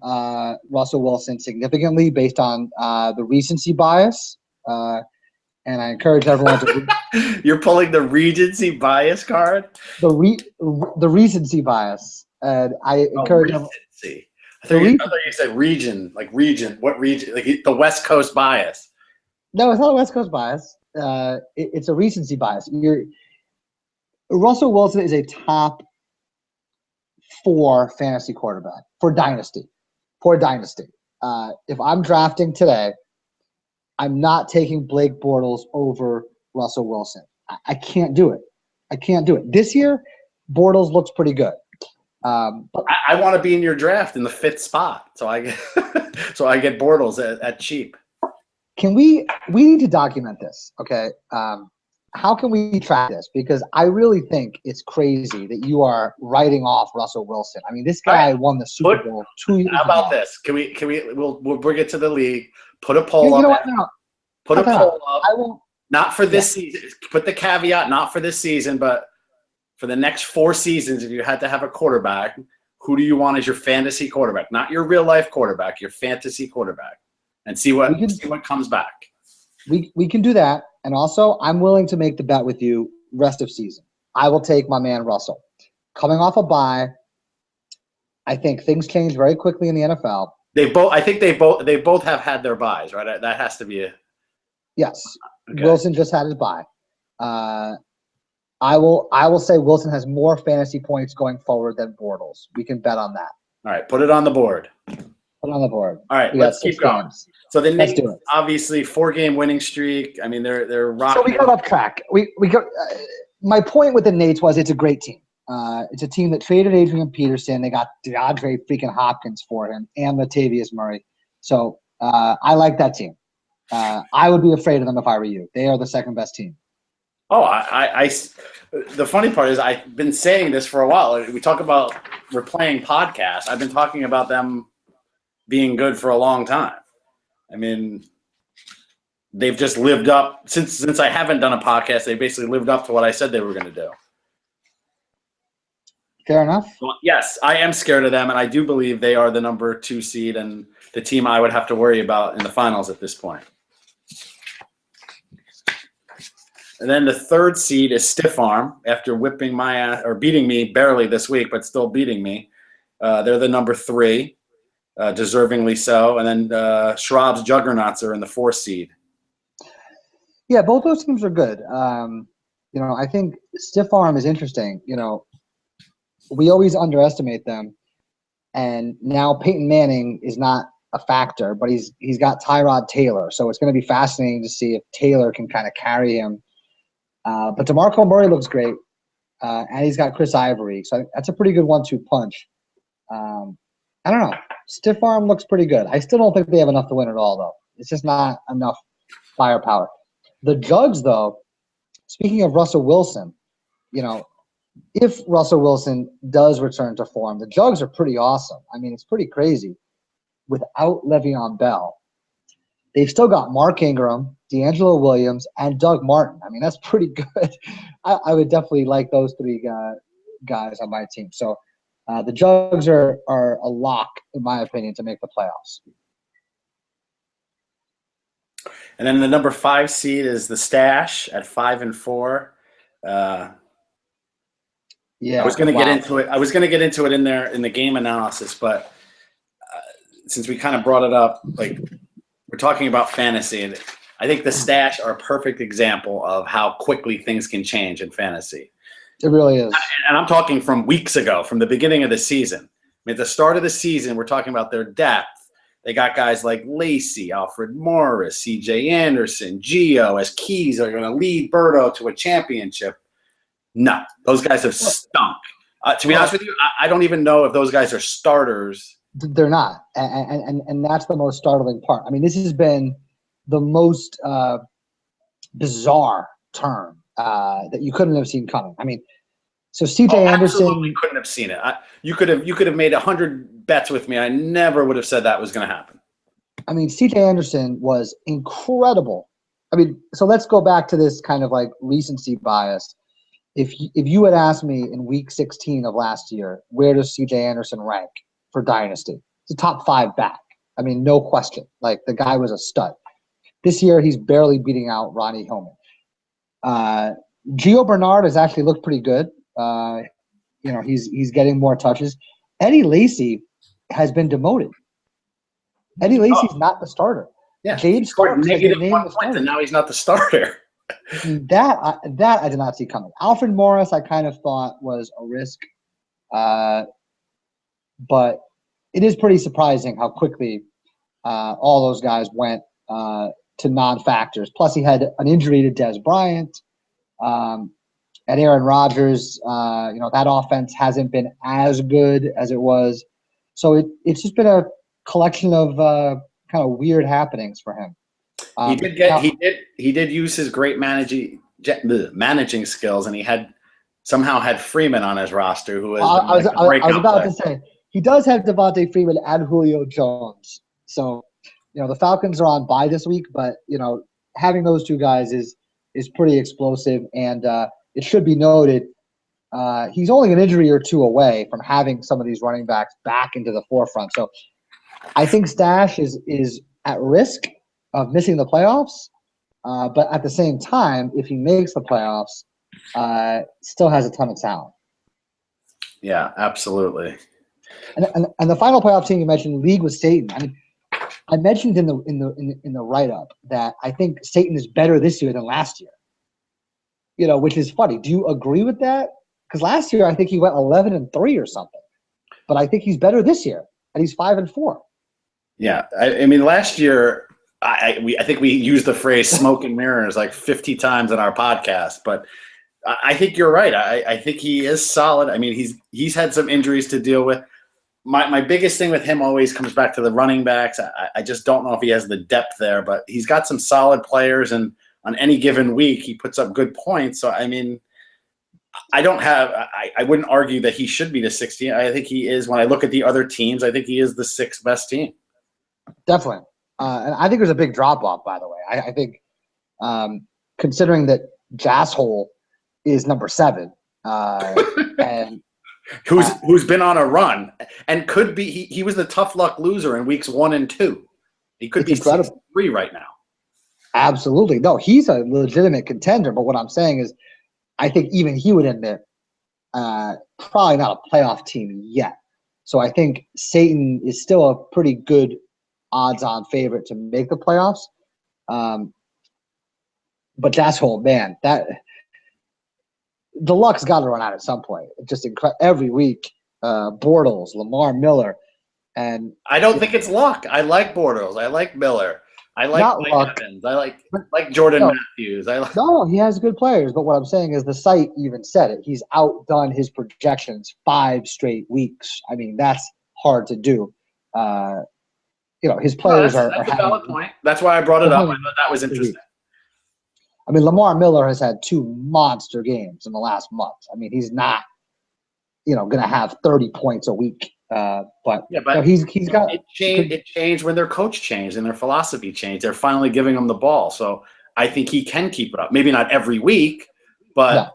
Speaker 2: Russell Wilson significantly based on the recency bias. And I encourage everyone to.
Speaker 1: You're pulling the recency bias card.
Speaker 2: The recency bias, and I encourage
Speaker 1: recency. I thought you said region, like region. What region? Like the West Coast bias.
Speaker 2: No, it's not a West Coast bias. It's a recency bias. Russell Wilson is a top 4 fantasy quarterback for dynasty. If I'm drafting today, I'm not taking Blake Bortles over Russell Wilson. I can't do it. This year, Bortles looks pretty good.
Speaker 1: But I want to be in your draft in the 5th spot, so I get Bortles at cheap.
Speaker 2: We need to document this, okay? How can we track this? Because I really think it's crazy that you are writing off Russell Wilson. I mean, this guy won the Super Bowl 2 years ago.
Speaker 1: How about this? We'll bring it to the league. Put a poll up. Put a poll up.
Speaker 2: I won't.
Speaker 1: Not for this season. Put the caveat, not for this season, but for the next 4 seasons, if you had to have a quarterback, who do you want as your fantasy quarterback? Not your real life quarterback, your fantasy quarterback. And see what comes back.
Speaker 2: We can do that. And also, I'm willing to make the bet with you rest of season. I will take my man Russell. Coming off a bye, I think things change very quickly in the NFL.
Speaker 1: They both have had their buys, right? That has to be
Speaker 2: Yes. Okay. Wilson just had his bye. I will say Wilson has more fantasy points going forward than Bortles. We can bet on that.
Speaker 1: All right, put it on the board.
Speaker 2: All
Speaker 1: right, let's keep going. So the Knicks, obviously 4-game winning streak. I mean, they're rocking.
Speaker 2: So we got off track. We got. My point with the Nates was it's a great team. It's a team that traded Adrian Peterson. They got DeAndre freaking Hopkins for him and Latavius Murray. So I like that team. I would be afraid of them if I were you. They are the second best team.
Speaker 1: Oh, the funny part is I've been saying this for a while. We talk about replaying podcasts. I've been talking about them being good for a long time. I mean, they've just lived up since I haven't done a podcast. They basically lived up to what I said they were going to do.
Speaker 2: Fair enough.
Speaker 1: Well, yes, I am scared of them, and I do believe they are the number 2 seed and the team I would have to worry about in the finals at this point. And then the 3rd seed is Stiff Arm after whipping my ass or beating me barely this week, but still beating me. They're the number 3. Deservingly so. And then Schwab's Juggernauts are in the 4th seed.
Speaker 2: Yeah, both those teams are good. I think Stiff Arm is interesting. We always underestimate them. And now Peyton Manning is not a factor, but he's got Tyrod Taylor. So it's going to be fascinating to see if Taylor can kind of carry him. But DeMarco Murray looks great. And he's got Chris Ivory. So that's a pretty good 1-2 punch. I don't know. Stiff Arm looks pretty good. I still don't think they have enough to win it all, though. It's just not enough firepower. The Jugs, though, speaking of Russell Wilson, if Russell Wilson does return to form, the Jugs are pretty awesome. I mean, it's pretty crazy. Without Le'Veon Bell, they've still got Mark Ingram, D'Angelo Williams, and Doug Martin. I mean, that's pretty good. I would definitely like those 3 guys on my team. So the Jugs are a lock, in my opinion, to make the playoffs.
Speaker 1: And then the number 5 seed is the Stash at 5-4. I was going to get into it. I was going to get into it in the game analysis, but since we kind of brought it up, like we're talking about fantasy, and I think the Stash are a perfect example of how quickly things can change in fantasy.
Speaker 2: It really is.
Speaker 1: And I'm talking from weeks ago, from the beginning of the season. I mean, at the start of the season, we're talking about their depth. They got guys like Lacey, Alfred Morris, C.J. Anderson, Gio as keys are going to lead Birdo to a championship. No, those guys have stunk. To be honest with you, I don't even know if those guys are starters.
Speaker 2: They're not, and that's the most startling part. I mean, this has been the most bizarre turn that you couldn't have seen coming. I mean, So CJ
Speaker 1: Oh,
Speaker 2: Anderson
Speaker 1: absolutely couldn't have seen it. You could have made 100 bets with me. I never would have said that was going to happen.
Speaker 2: I mean, CJ Anderson was incredible. I mean, so let's go back to this kind of like recency bias. If you had asked me in week 16 of last year, where does CJ Anderson rank for Dynasty? It's a top 5 back. I mean, no question. Like, the guy was a stud. This year, he's barely beating out Ronnie Hillman. Gio Bernard has actually looked pretty good. He's getting more touches. Eddie Lacy has been demoted. Eddie Lacy's not the starter.
Speaker 1: Yeah,
Speaker 2: James Starks has been named the starter.
Speaker 1: and now he's not the starter.
Speaker 2: That I did not see coming. Alfred Morris, I kind of thought was a risk, but it is pretty surprising how quickly all those guys went to non-factors. Plus, he had an injury to Des Bryant. And Aaron Rodgers, that offense hasn't been as good as it was. So it's just been a collection of kind of weird happenings for him.
Speaker 1: He did use his great managing skills, and he somehow had Freeman on his roster, who is
Speaker 2: I was about to say he does have Devontae Freeman and Julio Jones. So the Falcons are on bye this week, but having those two guys is pretty explosive, and it should be noted he's only an injury or two away from having some of these running backs back into the forefront. So I think Stash is at risk of missing the playoffs, but at the same time, if he makes the playoffs, still has a ton of talent.
Speaker 1: Yeah, absolutely.
Speaker 2: And the final playoff team you mentioned, league with Satan. I mean, I mentioned in the write up that I think Satan is better this year than last year. Which is funny. Do you agree with that? Because last year I think he went 11-3 or something, but I think he's better this year, and he's 5-4.
Speaker 1: Yeah, I mean, last year I think we used the phrase "smoke and mirrors" like 50 times in our podcast, but I think you're right. I think he is solid. I mean, he's had some injuries to deal with. My biggest thing with him always comes back to the running backs. I just don't know if he has the depth there, but he's got some solid players, and on any given week he puts up good points. So I mean, I wouldn't argue that he should be the 16th. I think he is. When I look at the other teams, I think he is the 6th best team.
Speaker 2: Definitely. And I think there's a big drop-off, by the way. I think considering that Jasshole is number 7 and
Speaker 1: who's been on a run and could be he was the tough luck loser in weeks 1 and 2. He could be 3 right now.
Speaker 2: Absolutely. No, he's a legitimate contender, but what I'm saying is I think even he would admit probably not a playoff team yet. So I think Satan is still a pretty good odds-on favorite to make the playoffs. But Jasshole, man, the luck's got to run out at some point. Just every week, Bortles, Lamar Miller, and
Speaker 1: I don't think it's luck. I like Bortles. I like Miller. I like Mike Evans. I like Jordan Matthews.
Speaker 2: No, he has good players. But what I'm saying is the site even said it. He's outdone his projections 5 straight weeks. I mean, that's hard to do. His players
Speaker 1: are a valid point. That's why I brought it up. I thought that was interesting.
Speaker 2: I mean, Lamar Miller has had 2 monster games in the last month. I mean, he's not, going to have 30 points a week. But he's got
Speaker 1: it. Changed when their coach changed and their philosophy changed. They're finally giving him the ball, so I think he can keep it up. Maybe not every week, but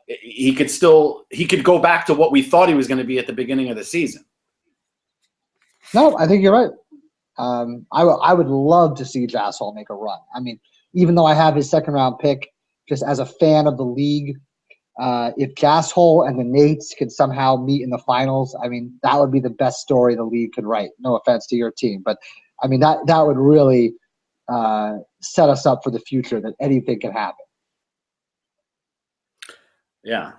Speaker 1: he could go back to what we thought he was going to be at the beginning of the season.
Speaker 2: No, I think you're right. I would love to see Jasshole make a run. I mean, even though I have his 2nd-round pick, just as a fan of the league, if Jasshole and the Nates could somehow meet in the finals, I mean, that would be the best story the league could write. No offense to your team, but I mean that would really set us up for the future that anything can happen.
Speaker 1: Yeah,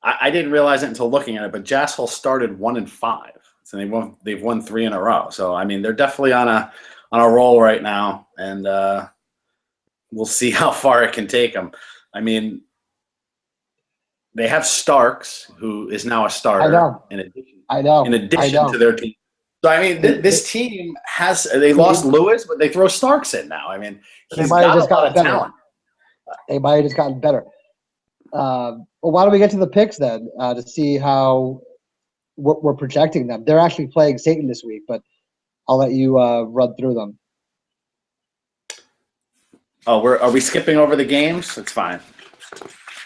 Speaker 1: I didn't realize it until looking at it, but Jasshole started 1-5, so they've won 3 in a row. So I mean, they're definitely on a roll right now, and we'll see how far it can take them. I mean, they have Starks, who is now a starter.
Speaker 2: I know.
Speaker 1: In addition to their team. So, I mean, this team they lost Lewis, but they throw Starks in now. I mean, he's got a lot of talent.
Speaker 2: They might have just gotten better. Well, why don't we get to the picks then to see how we're projecting them? They're actually playing Satan this week, but I'll let you run through them.
Speaker 1: Oh, are we skipping over the games? It's fine.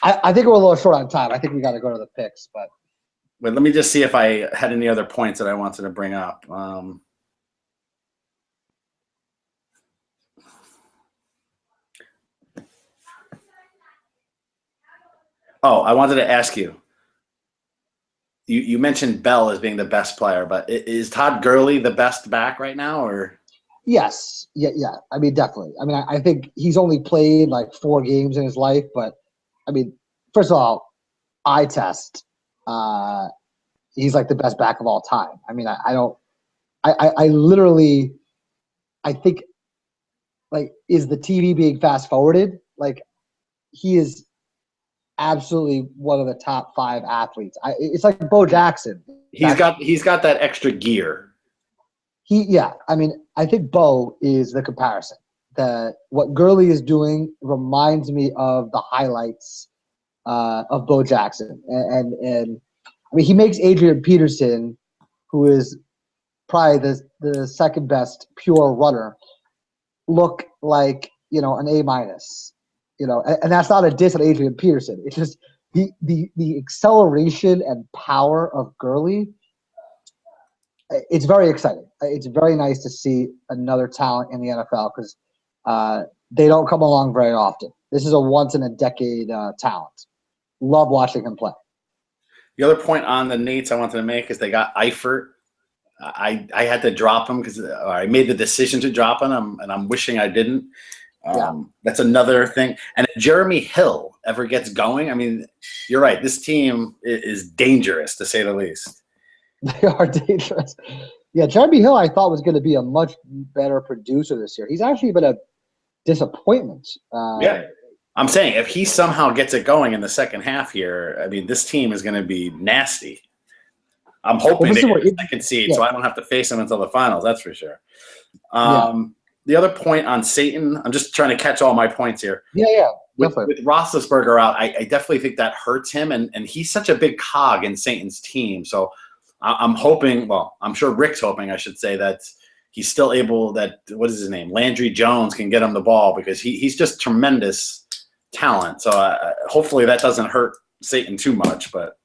Speaker 2: I think we're a little short on time. I think we got to go to the picks, but
Speaker 1: let me just see if I had any other points that I wanted to bring up. Oh, I wanted to ask you. You mentioned Bell as being the best player, but is Todd Gurley the best back right now, or?
Speaker 2: Yes, yeah. I mean, definitely. I mean, I think he's only played like 4 games in his life, but I mean, first of all, eye test. He's like the best back of all time. I mean, I literally, I think, like, is the TV being fast forwarded? Like, he is absolutely one of the top 5 athletes. It's like Bo Jackson.
Speaker 1: He's got that extra gear.
Speaker 2: I mean, I think Bo is the comparison. What Gurley is doing reminds me of the highlights of Bo Jackson, and I mean, he makes Adrian Peterson, who is probably the second best pure runner, look like, you know, an A-. You know, and that's not a diss on Adrian Peterson. It's just the acceleration and power of Gurley. It's very exciting. It's very nice to see another talent in the NFL because they don't come along very often. This is a once-in-a-decade talent. Love watching him play.
Speaker 1: The other point on the Nates I wanted to make is they got Eifert. I had to drop him because I made the decision to drop him, and I'm wishing I didn't. That's another thing. And if Jeremy Hill ever gets going, I mean, you're right. This team is dangerous, to say the least.
Speaker 2: They are dangerous. Yeah, Jeremy Hill, I thought was going to be a much better producer this year. He's actually been a disappointment.
Speaker 1: Yeah, I'm saying if he somehow gets it going in the second half here, I mean, this team is going to be nasty. I'm hoping they get the second seed, so I don't have to face them until the finals. That's for sure. The other point on Satan, I'm just trying to catch all my points here.
Speaker 2: Yeah.
Speaker 1: With Roethlisberger out, I definitely think that hurts him, and he's such a big cog in Satan's team. So I'm hoping, well, I'm sure Rick's hoping, I should say, that he's still able, that, what is his name, Landry Jones can get him the ball because he's just tremendous talent. So hopefully that doesn't hurt Satan too much, but.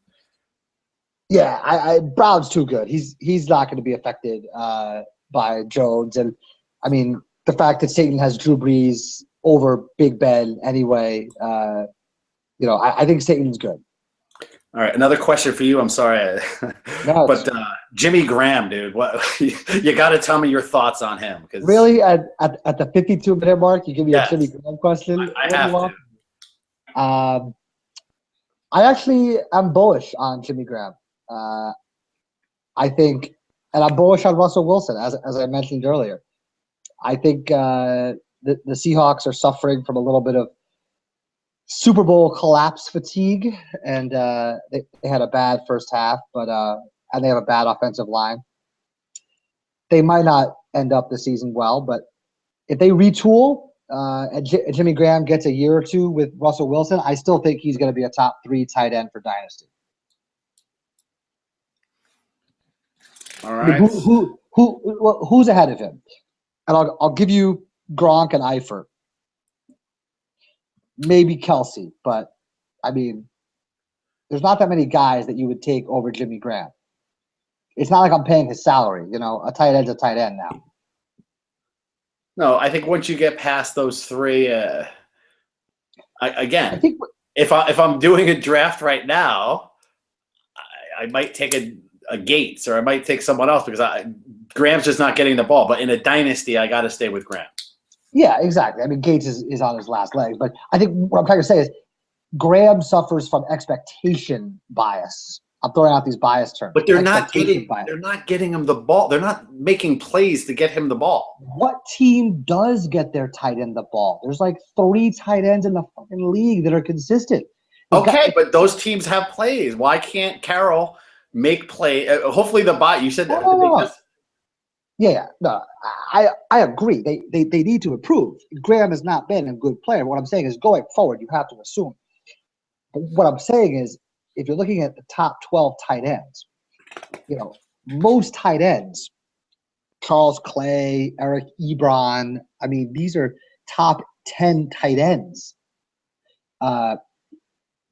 Speaker 2: Yeah, Brown's too good. He's not going to be affected by Jones. And, I mean, the fact that Satan has Drew Brees over Big Ben anyway, you know, I think Satan's good.
Speaker 1: All right, another question for you. I'm sorry, but Jimmy Graham, dude, what you got to tell me your thoughts on him? Cause
Speaker 2: really, at the 52-minute mark, you give me a Jimmy Graham question?
Speaker 1: I have to.
Speaker 2: I actually am bullish on Jimmy Graham. I think, and I'm bullish on Russell Wilson, as I mentioned earlier. I think the Seahawks are suffering from a little bit of Super Bowl collapse fatigue, and they had a bad first half, but and they have a bad offensive line. They might not end up the season well, but if they retool and Jimmy Graham gets a year or two with Russell Wilson, I still think he's going to be a top 3 tight end for Dynasty.
Speaker 1: All right.
Speaker 2: I mean, who's ahead of him? And I'll give you Gronk and Eifert. Maybe Kelsey, but I mean, there's not that many guys that you would take over Jimmy Graham. It's not like I'm paying his salary. You know, a tight end's a tight end now.
Speaker 1: No, I think once you get past those 3, if I'm doing a draft right now, I might take a Gates or I might take someone else because Graham's just not getting the ball. But in a dynasty, I got to stay with Graham.
Speaker 2: Yeah, exactly. I mean, Gates is on his last legs. But I think what I'm trying to say is Graham suffers from expectation bias. I'm throwing out these bias terms.
Speaker 1: But they're not getting him the ball. They're not making plays to get him the ball.
Speaker 2: What team does get their tight end the ball? There's like 3 tight ends in the fucking league that are consistent.
Speaker 1: But those teams have plays. Why can't Carroll make play? Hopefully the bot. You said that.
Speaker 2: No, I agree. They need to improve. Graham has not been a good player. What I'm saying is going forward, you have to assume But what I'm saying is, if you're looking at the top 12 tight ends, most tight ends, Charles Clay, Eric Ebron, I mean, these are top 10 tight ends.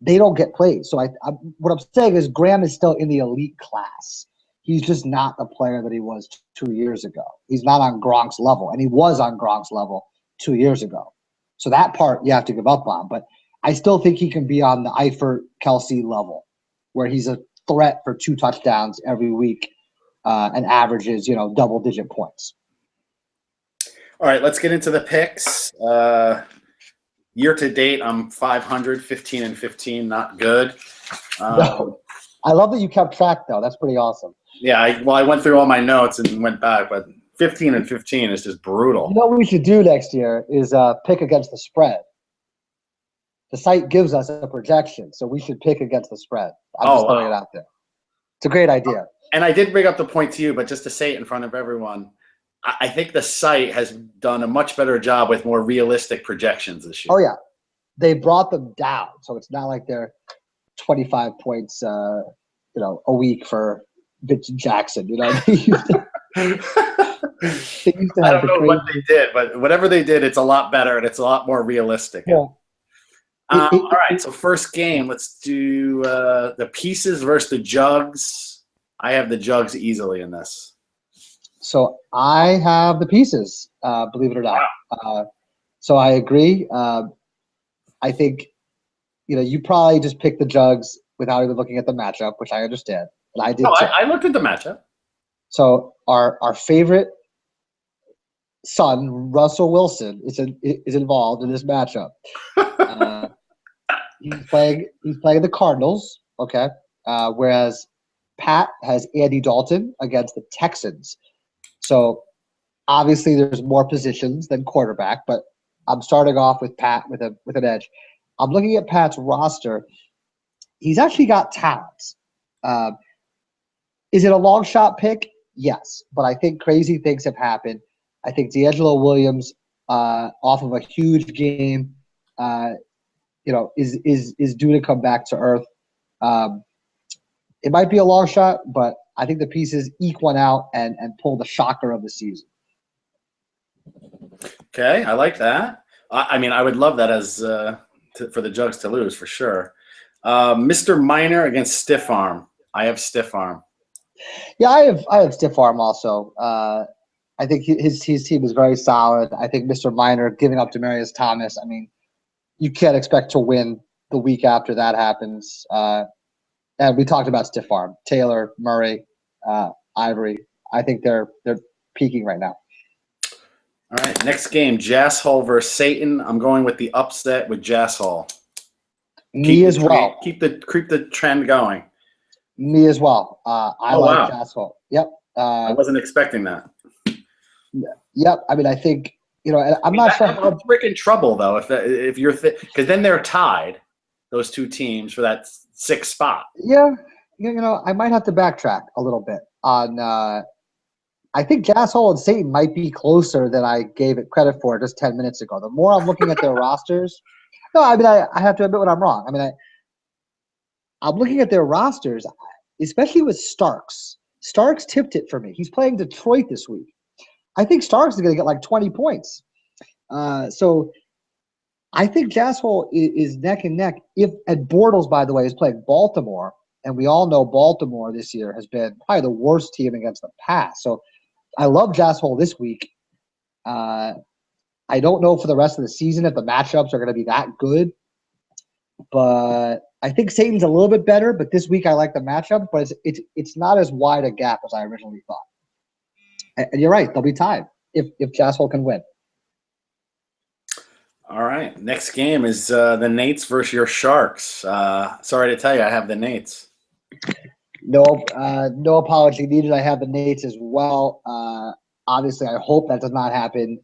Speaker 2: They don't get played. So what I'm saying is Graham is still in the elite class. He's just not the player that he was 2 years ago. He's not on Gronk's level, and he was on Gronk's level 2 years ago. So that part you have to give up on. But I still think he can be on the Eifert Kelsey level, where he's a threat for 2 touchdowns every week and averages, double-digit points.
Speaker 1: All right, let's get into the picks. Year to date, I'm 500, 15 and 15, not good.
Speaker 2: No. I love that you kept track, though. That's pretty awesome.
Speaker 1: Yeah, I went through all my notes and went back, but 15 and 15 is just brutal.
Speaker 2: You know what we should do next year is pick against the spread. The site gives us a projection, so we should pick against the spread. I'm just throwing it out there. It's a great idea.
Speaker 1: And I did bring up the point to you, but just to say it in front of everyone, I think the site has done a much better job with more realistic projections this year.
Speaker 2: Oh, yeah. They brought them down, so it's not like they're 25 points a week for Vince Jackson. They used to
Speaker 1: I don't know what they did, but whatever they did, it's a lot better and it's a lot more realistic.
Speaker 2: Yeah.
Speaker 1: All right, so first game, let's do the Pieces versus the Jugs. I have the Jugs easily in this.
Speaker 2: So I have the Pieces, believe it or not. Wow. So I agree. I think, you probably just picked the Jugs without even looking at the matchup, which I understand. And I did.
Speaker 1: No, I looked at the matchup.
Speaker 2: So our favorite son, Russell Wilson, is involved in this matchup. He's playing the Cardinals, okay? Whereas Pat has Andy Dalton against the Texans. So obviously there's more positions than quarterback, but I'm starting off with Pat with an edge. I'm looking at Pat's roster. He's actually got talent. Is it a long shot pick? Yes, but I think crazy things have happened. I think D'Angelo Williams, off of a huge game, is due to come back to earth. It might be a long shot, but I think the Pieces eke one out and pull the shocker of the season.
Speaker 1: Okay, I like that. I mean, I would love that as for the Jugs to lose for sure. Mr. Minor against Stiff Arm. I have Stiff Arm.
Speaker 2: Yeah, I have Stiff Arm also. I think his team is very solid. I think Mr. Minor giving up Demaryius Thomas. I mean, you can't expect to win the week after that happens. And we talked about Stiff Arm. Taylor, Murray, Ivory. I think they're peaking right now.
Speaker 1: All right, next game, Jasshole versus Satan. I'm going with the upset with Jasshole.
Speaker 2: Me as well.
Speaker 1: Keep the trend going.
Speaker 2: Me as well. I like Jasshole. Yep.
Speaker 1: I wasn't expecting that.
Speaker 2: Yep. I mean, I think I'm not sure.
Speaker 1: I'm freaking trouble though if you're because then they're tied, those two teams for that 6th spot.
Speaker 2: Yeah. I might have to backtrack a little bit on. I think Jasshole and Satan might be closer than I gave it credit for just 10 minutes ago. The more I'm looking at their rosters, no, I mean, I have to admit when I'm wrong. I mean, I'm looking at their rosters, especially with Starks. Starks tipped it for me. He's playing Detroit this week. I think Starks is going to get like 20 points. So I think Jasshole is neck and neck. And Bortles, by the way, is playing Baltimore, and we all know Baltimore this year has been probably the worst team against the pass. So I love Jasshole this week. I don't know for the rest of the season if the matchups are going to be that good, but I think Satan's a little bit better. But this week I like the matchup, but it's not as wide a gap as I originally thought. And you're right; they'll be tied if Jasshole can win.
Speaker 1: All right, next game is the Nates versus your Sharks. Sorry to tell you, I have the Nates.
Speaker 2: No apology needed. I have the Nates as well. Obviously, I hope that does not happen.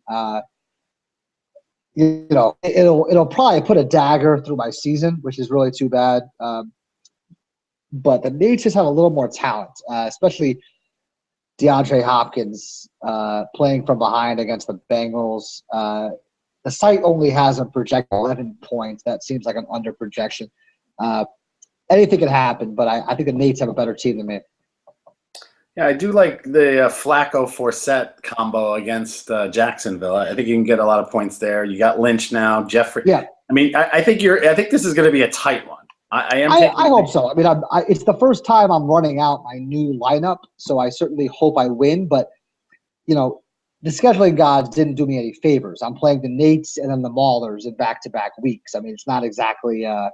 Speaker 2: It'll probably put a dagger through my season, which is really too bad. But the Nates just have a little more talent, especially DeAndre Hopkins playing from behind against the Bengals. The site only has a projected 11 points. That seems like an under projection. Anything can happen, but I think the Nates have a better team than me.
Speaker 1: Yeah, I do like the Flacco-Forsett combo against Jacksonville. I think you can get a lot of points there. You got Lynch now, Jeffrey.
Speaker 2: Yeah.
Speaker 1: I mean, I think this is going to be a tight one.
Speaker 2: I hope so. I mean, it's the first time I'm running out my new lineup, so I certainly hope I win. But, the scheduling gods didn't do me any favors. I'm playing the Nates and then the Maulers in back-to-back weeks. I mean, it's not exactly an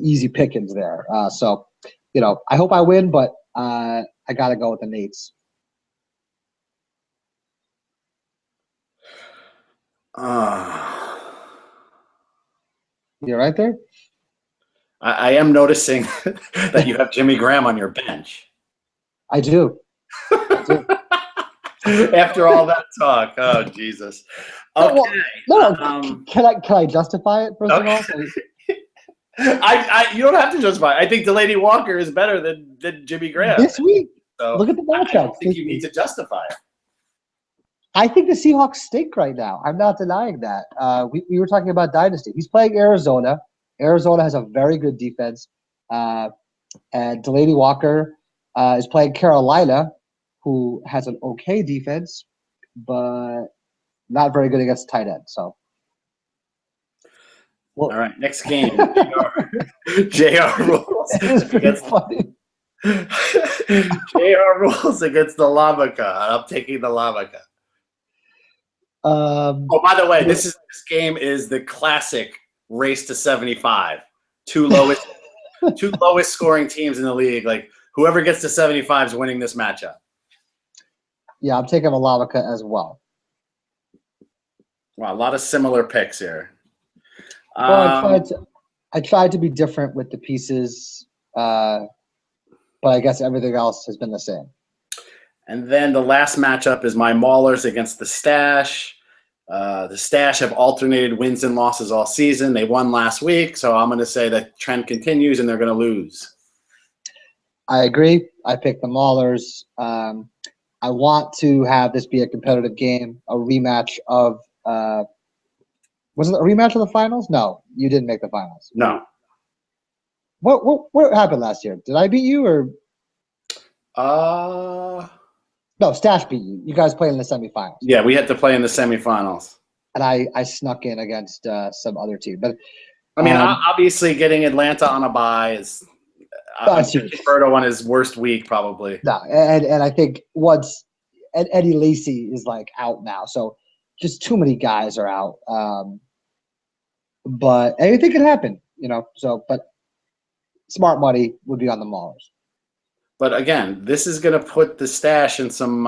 Speaker 2: easy pickings there. So, I hope I win, but I got to go with the Nates. You're right there?
Speaker 1: I am noticing that you have Jimmy Graham on your bench.
Speaker 2: I do.
Speaker 1: After all that talk, oh Jesus! Okay,
Speaker 2: no. Can I justify it first of all?
Speaker 1: You don't have to justify. I think Delaney Walker is better than Jimmy Graham
Speaker 2: this week.
Speaker 1: So
Speaker 2: look at the matchup.
Speaker 1: I don't think you need to justify it.
Speaker 2: I think the Seahawks stink right now. I'm not denying that. We were talking about dynasty. He's playing Arizona. Arizona has a very good defense, and Delaney Walker is playing Carolina, who has an okay defense, but not very good against tight end. So,
Speaker 1: all right, next game, JR Rules against
Speaker 2: funny.
Speaker 1: JR Rules against the Lamaka. I'm taking the Lamaka. By the way, this game is the classic race to 75. Two lowest scoring teams in the league. Like whoever gets to 75 is winning this matchup.
Speaker 2: Yeah, I'm taking Lamaka as well.
Speaker 1: Wow, a lot of similar picks here.
Speaker 2: Well, I tried to be different with the pieces, but I guess everything else has been the same.
Speaker 1: And then the last matchup is my Maulers against the Stash. The Stash have alternated wins and losses all season. They won last week, so I'm going to say that trend continues and they're going to lose.
Speaker 2: I agree. I picked the Maulers. I want to have this be a competitive game, a rematch of was it a rematch of the finals? No, you didn't make the finals.
Speaker 1: No.
Speaker 2: What happened last year? Did I beat you or? No, Stash beat you. You guys played in the semifinals.
Speaker 1: Yeah, we had to play in the semifinals.
Speaker 2: And I snuck in against some other team. But
Speaker 1: I mean, obviously getting Atlanta on a bye is Berto on his worst week probably.
Speaker 2: No, and I think Eddie Lacy is like out now. So just too many guys are out. But anything can happen, but smart money would be on the Maulers.
Speaker 1: But again, this is going to put the Stash in some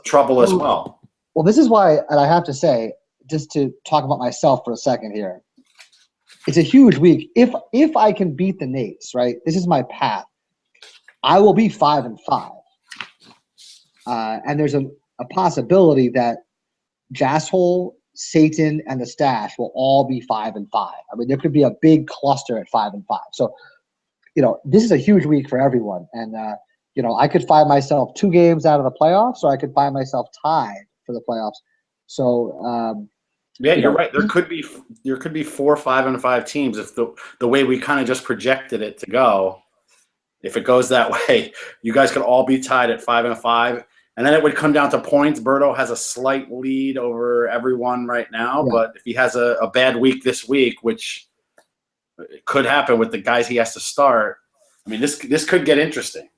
Speaker 1: trouble as well.
Speaker 2: Well, this is why, and I have to say, just to talk about myself for a second here, it's a huge week. If I can beat the Nates, right, this is my path. I will be 5-5, and there's a possibility that Jasshole, Satan, and the Stash will all be 5-5. I mean, there could be a big cluster at 5-5. So, this is a huge week for everyone. And, I could find myself 2 games out of the playoffs, or I could find myself tied for the playoffs. So,
Speaker 1: yeah, you're right. There could be 4 5-5 teams if the way we kind of just projected it to go. If it goes that way, you guys could all be tied at 5-5. And then it would come down to points. Berto has a slight lead over everyone right now. Yeah. But if he has a bad week this week, which could happen with the guys he has to start, I mean, this could get interesting.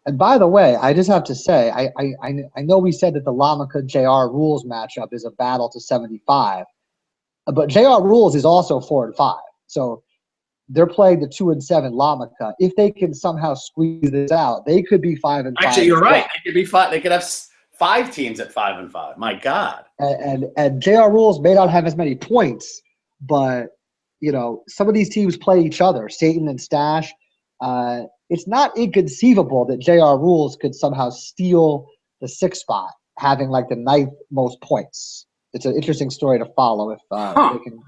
Speaker 2: And by the way, I just have to say, I know we said that the Lamaka JR Rules matchup is a battle to 75. But JR Rules is also 4-5. So they're playing the 2-7 Lamaka. If they can somehow squeeze this out, they could be 5-5.
Speaker 1: Actually, you're right. They could be 5. They could have 5 teams at 5-5. My God.
Speaker 2: And JR Rules may not have as many points, but some of these teams play each other. Satan and Stash. It's not inconceivable that JR Rules could somehow steal the 6th spot, having like the 9th most points. It's an interesting story to follow if they can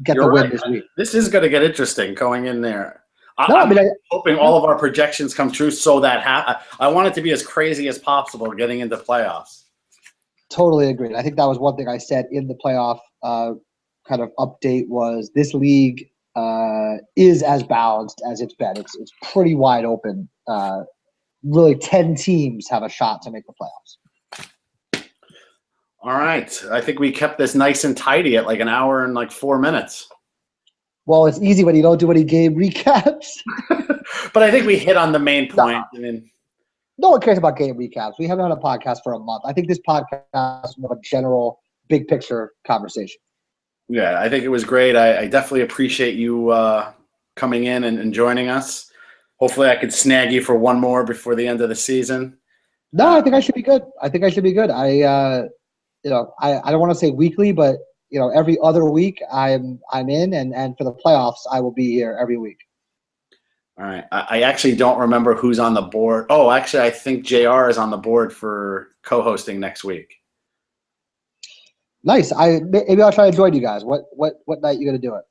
Speaker 2: get the win this week.
Speaker 1: This is going to get interesting going in there. I'm hoping all of our projections come true so that I want it to be as crazy as possible getting into playoffs.
Speaker 2: Totally agreed. I think that was one thing I said in the playoff kind of update was this league is as balanced as it's been. It's pretty wide open. Really, 10 teams have a shot to make the playoffs.
Speaker 1: All right. I think we kept this nice and tidy at like an hour and like 4 minutes.
Speaker 2: Well, it's easy when you don't do any game recaps.
Speaker 1: But I think we hit on the main point. I mean,
Speaker 2: no one cares about game recaps. We haven't had a podcast for a month. I think this podcast is more of a general, big picture conversation.
Speaker 1: Yeah, I think it was great. I definitely appreciate you coming in and joining us. Hopefully I could snag you for one more before the end of the season.
Speaker 2: No, I think I should be good. I don't want to say weekly, but every other week I'm in, and for the playoffs I will be here every week.
Speaker 1: All right. I actually don't remember who's on the board. Oh, actually, I think JR is on the board for co-hosting next week.
Speaker 2: Nice. Maybe I'll try to join you guys. What night you gonna do it?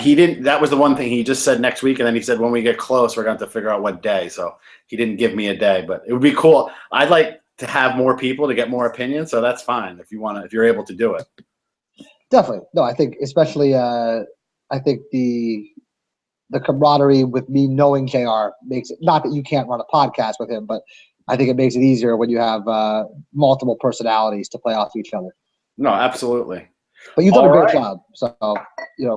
Speaker 1: He didn't. That was the one thing he just said next week, and then he said when we get close, we're going to have to figure out what day. So he didn't give me a day, but it would be cool. I'd like to have more people to get more opinions, so that's fine if you're able to do it.
Speaker 2: Definitely. No, I think especially I think the camaraderie with me knowing JR makes it, not that you can't run a podcast with him, but I think it makes it easier when you have multiple personalities to play off each other.
Speaker 1: No, absolutely.
Speaker 2: But you've done a great job. So,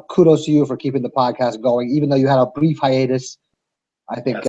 Speaker 2: kudos to you for keeping the podcast going, even though you had a brief hiatus. I think